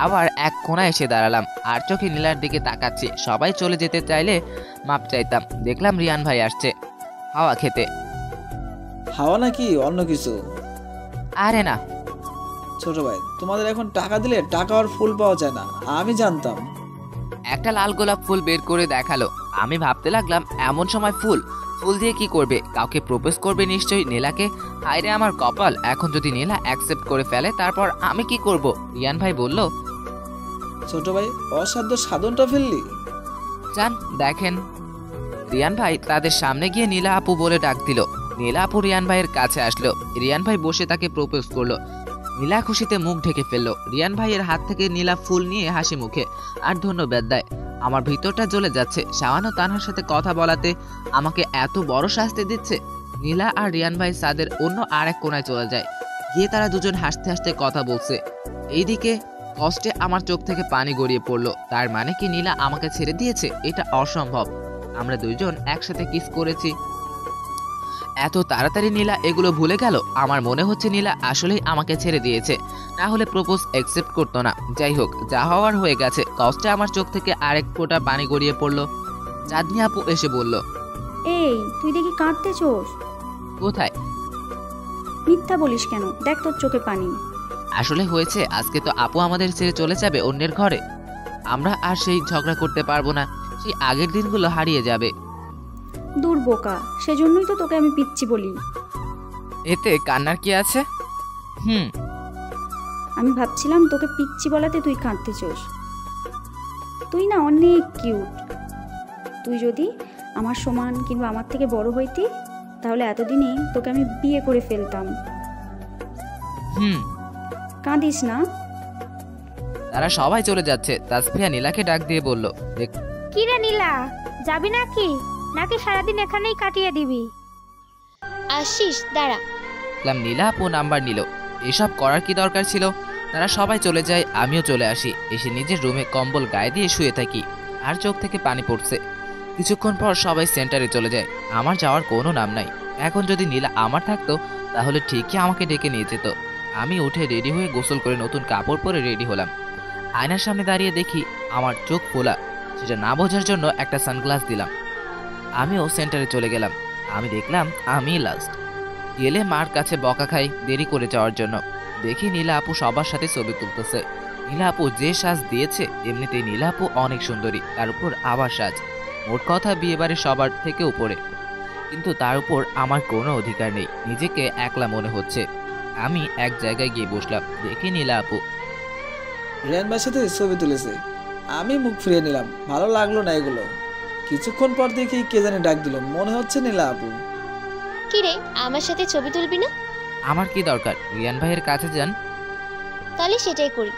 আবার এক কোণায় এসে দাঁড়ালাম। আর চোখে নীলার দিকে তাকাচ্ছি। সবাই চলে যেতে চাইলে মাপ চাইতাম। দেখলাম রিয়ান ভাই আসছে হাওয়া খেতে। হাওয়া নাকি অন্য কিছু? আরে না ছোট ভাই, তোমাদের এখন টাকা দিলে টাকা আর ফুল পাওয়া যায় না, আমি জানতাম। একটা লাল গোলাপ ফুল বের করে দেখালো। আমি ভাবতে লাগলাম এমন সময় ফুল দিয়ে কি করবে? কাউকে প্রপোজ করবে নিশ্চয়ই, নীলাকে। হায়রে আমার কপাল, এখন যদি নীলা অ্যাকসেপ্ট করে ফেলে তারপর আমি কি করব? রিয়ান ভাই বলল, ছোট ভাই অসাধ্য সাধনটা ফেললি। যান দেখেন। রিয়ান ভাই তাদের সামনে গিয়ে নীলা আপু বলে ডাক দিল। নীলা আপু রিয়ান ভাইয়ের কাছে আসলো। রিয়ান ভাই বসে তাকে প্রপোজ করলো। নীলা খুশিতে মুখ ঢেকে ফেললো। রিয়ান ভাইয়ের হাত থেকে নীলা ফুল নিয়ে হাসি মুখে আর ধন্যবাদ দেয়। আমার ভিতরটা জ্বলে যাচ্ছে। শাওয়ানও তানহার সাথে কথা বলাতে আমাকে এত বড় শাস্তি দিচ্ছে। নীলা আর রিয়ান ভাই সাদের অন্য আরেক কোণায় চলে যায়। গিয়ে তারা দুজন হাসতে হাসতে কথা বলছে। এইদিকে কষ্টে আমার চোখ থেকে পানি গড়িয়ে পড়লো। তার মানে কি নীলা আমাকে ছেড়ে দিয়েছে? এটা অসম্ভব। আমরা দুইজন একসাথে কিস করেছি। এত তাড়াতাড়ি নীলা এগুলো ভুলে গেল? আমার মনে হচ্ছে নীলা আসলেই আমাকে ছেড়ে দিয়েছে, না হলে প্রপোজ অ্যাকসেপ্ট করতো না। যাই হোক, যা হওয়ার হয়ে গেছে। কষ্টে আমার চোখ থেকে আরেক ফোঁটা পানি গড়িয়ে পড়লো। চাঁদনি আপু এসে বলল, এই তুই দেখি কাঁদতেছোস। কোথায়? মিথ্যা বলিস কেন? দেখ তোর চোখে পানি। আসলে হয়েছে, আজকে তো আপু আমাদের ছেড়ে চলে যাবে অন্যের ঘরে। আমরা আর সেই ঝগড়া করতে পারবো না, সেই আগের দিনগুলো হারিয়ে যাবে। দূর বোকা, সেজন্যই তো তোকে আমি পিচ্ছি বলি। এতে কান্নার কি আছে? আমি ভাবছিলাম তোকে পিচ্ছি বলাতে তুই কাঁদতেছোস। তুই না অনেক কিউট। তুই যদি আমার সমান কিংবা আমার থেকে বড় হইতি তাহলে এতদিনে তোকে আমি বিয়ে করে ফেলতাম। কাঁদিস না। তারা সবাই চলে যাচ্ছে। তাসফিয়া নীলাকে ডাক দিয়ে বলল, কি রে নীলা, যাবি নাকি সারাদিন এখানেই কাটিয়ে দিবি? আসিস, দাঁড়া। নীলা আপু নাম্বার নিল। এসব করার কি দরকার ছিল? তারা সবাই চলে যায়, আমিও চলে আসি। এসে নিজের রুমে কম্বল গায়ে দিয়ে শুয়ে থাকি। আর চোখ থেকে পানি পড়ছে। কিছুক্ষণ পর সবাই সেন্টারে চলে যায়। আমার যাওয়ার কোনো নাম নাই। এখন যদি নীলা আমার থাকতো তাহলে ঠিকই আমাকে ডেকে নিয়ে যেত। আমি উঠে রেডি হয়ে গোসল করে নতুন কাপড় পরে রেডি হলাম। আয়নার সামনে দাঁড়িয়ে দেখি আমার চোখ ফোলা। সেটা না বোঝার জন্য একটা সানগ্লাস দিলাম। আমিও সেন্টারে চলে গেলাম। আমি দেখলাম আমি লাস্ট। গেলে মার কাছে বকা খাই দেরি করে যাওয়ার জন্য। দেখি নীলা আপু সবার সাথে ছবি তুলতেছে। নীলা আপু যে সাজ দিয়েছে, এমনিতেই নীলা আপু অনেক সুন্দরী, তার উপর আবার সাজ। মোট কথা বিয়েবাড়ি সবার থেকে উপরে, কিন্তু তার উপর আমার কোনো অধিকার নেই। নিজেকে একলা মনে হচ্ছে। আমি এক জায়গায় গিয়ে বসলাম, দেখি নীলা আপু। রিয়ান ভাইয়ের সাথে ছবি তুলেছে। আমি মুখ ফিরিয়ে নিলাম, ভালো লাগলো না এগুলো। কিছুক্ষণ পর দেখি কে জানি ডাক দিল, মনে হচ্ছে নীলা আপু। কিরে, আমার সাথে ছবি তুলবি না? আমার কি দরকার, রিয়ান ভাইয়ের কাছে যান। তাহলে সেটাই করি।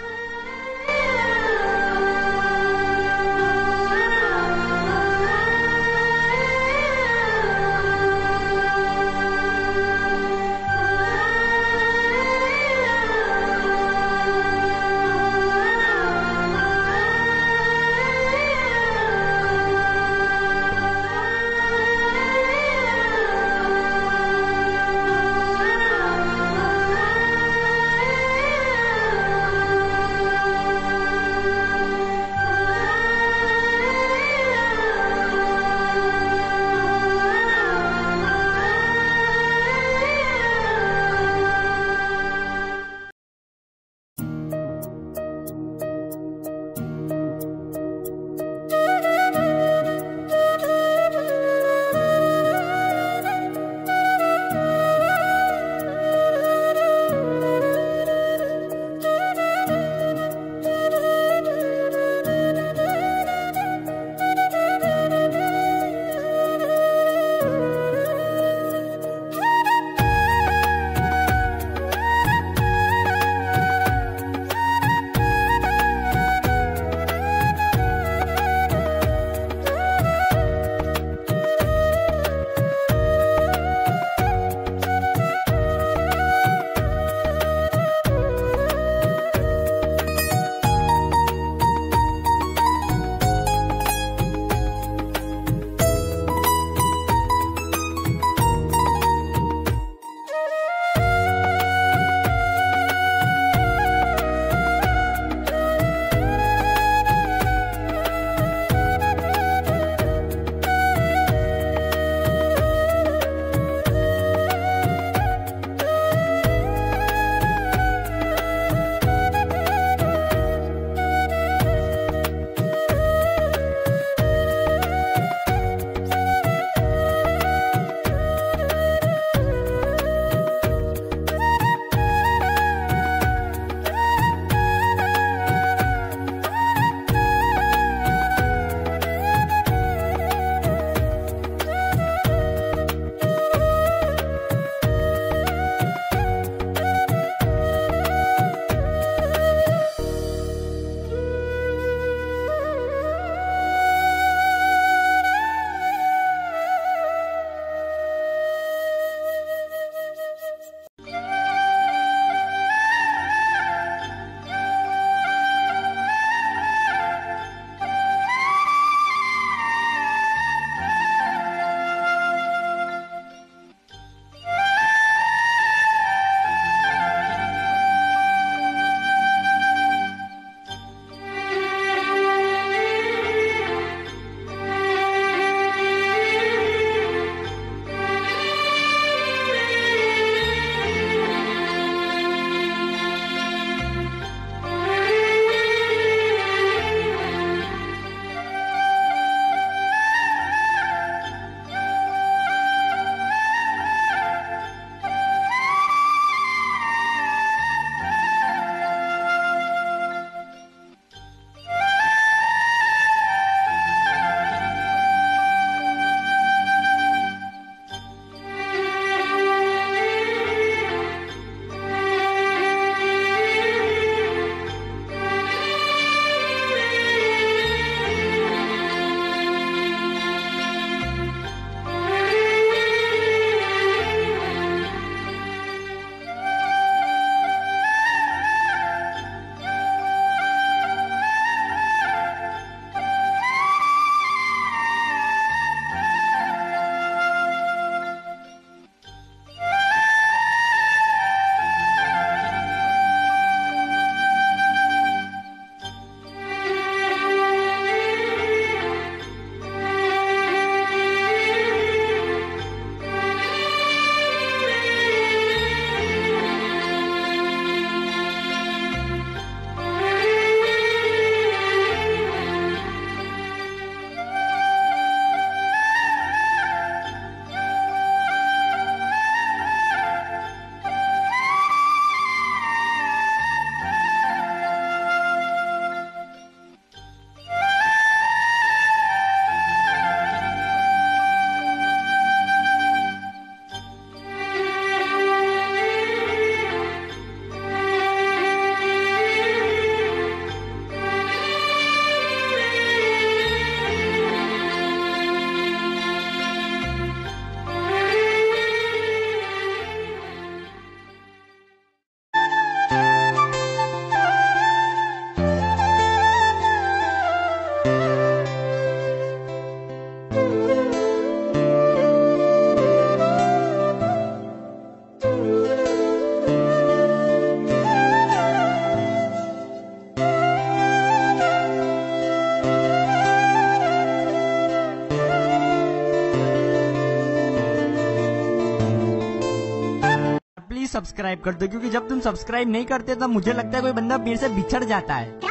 सब्सक्राइब कर दो, क्योंकि जब तुम सब्सक्राइब नहीं करते तब मुझे लगता है कोई बंदा मेरे से बिछड़ जाता है।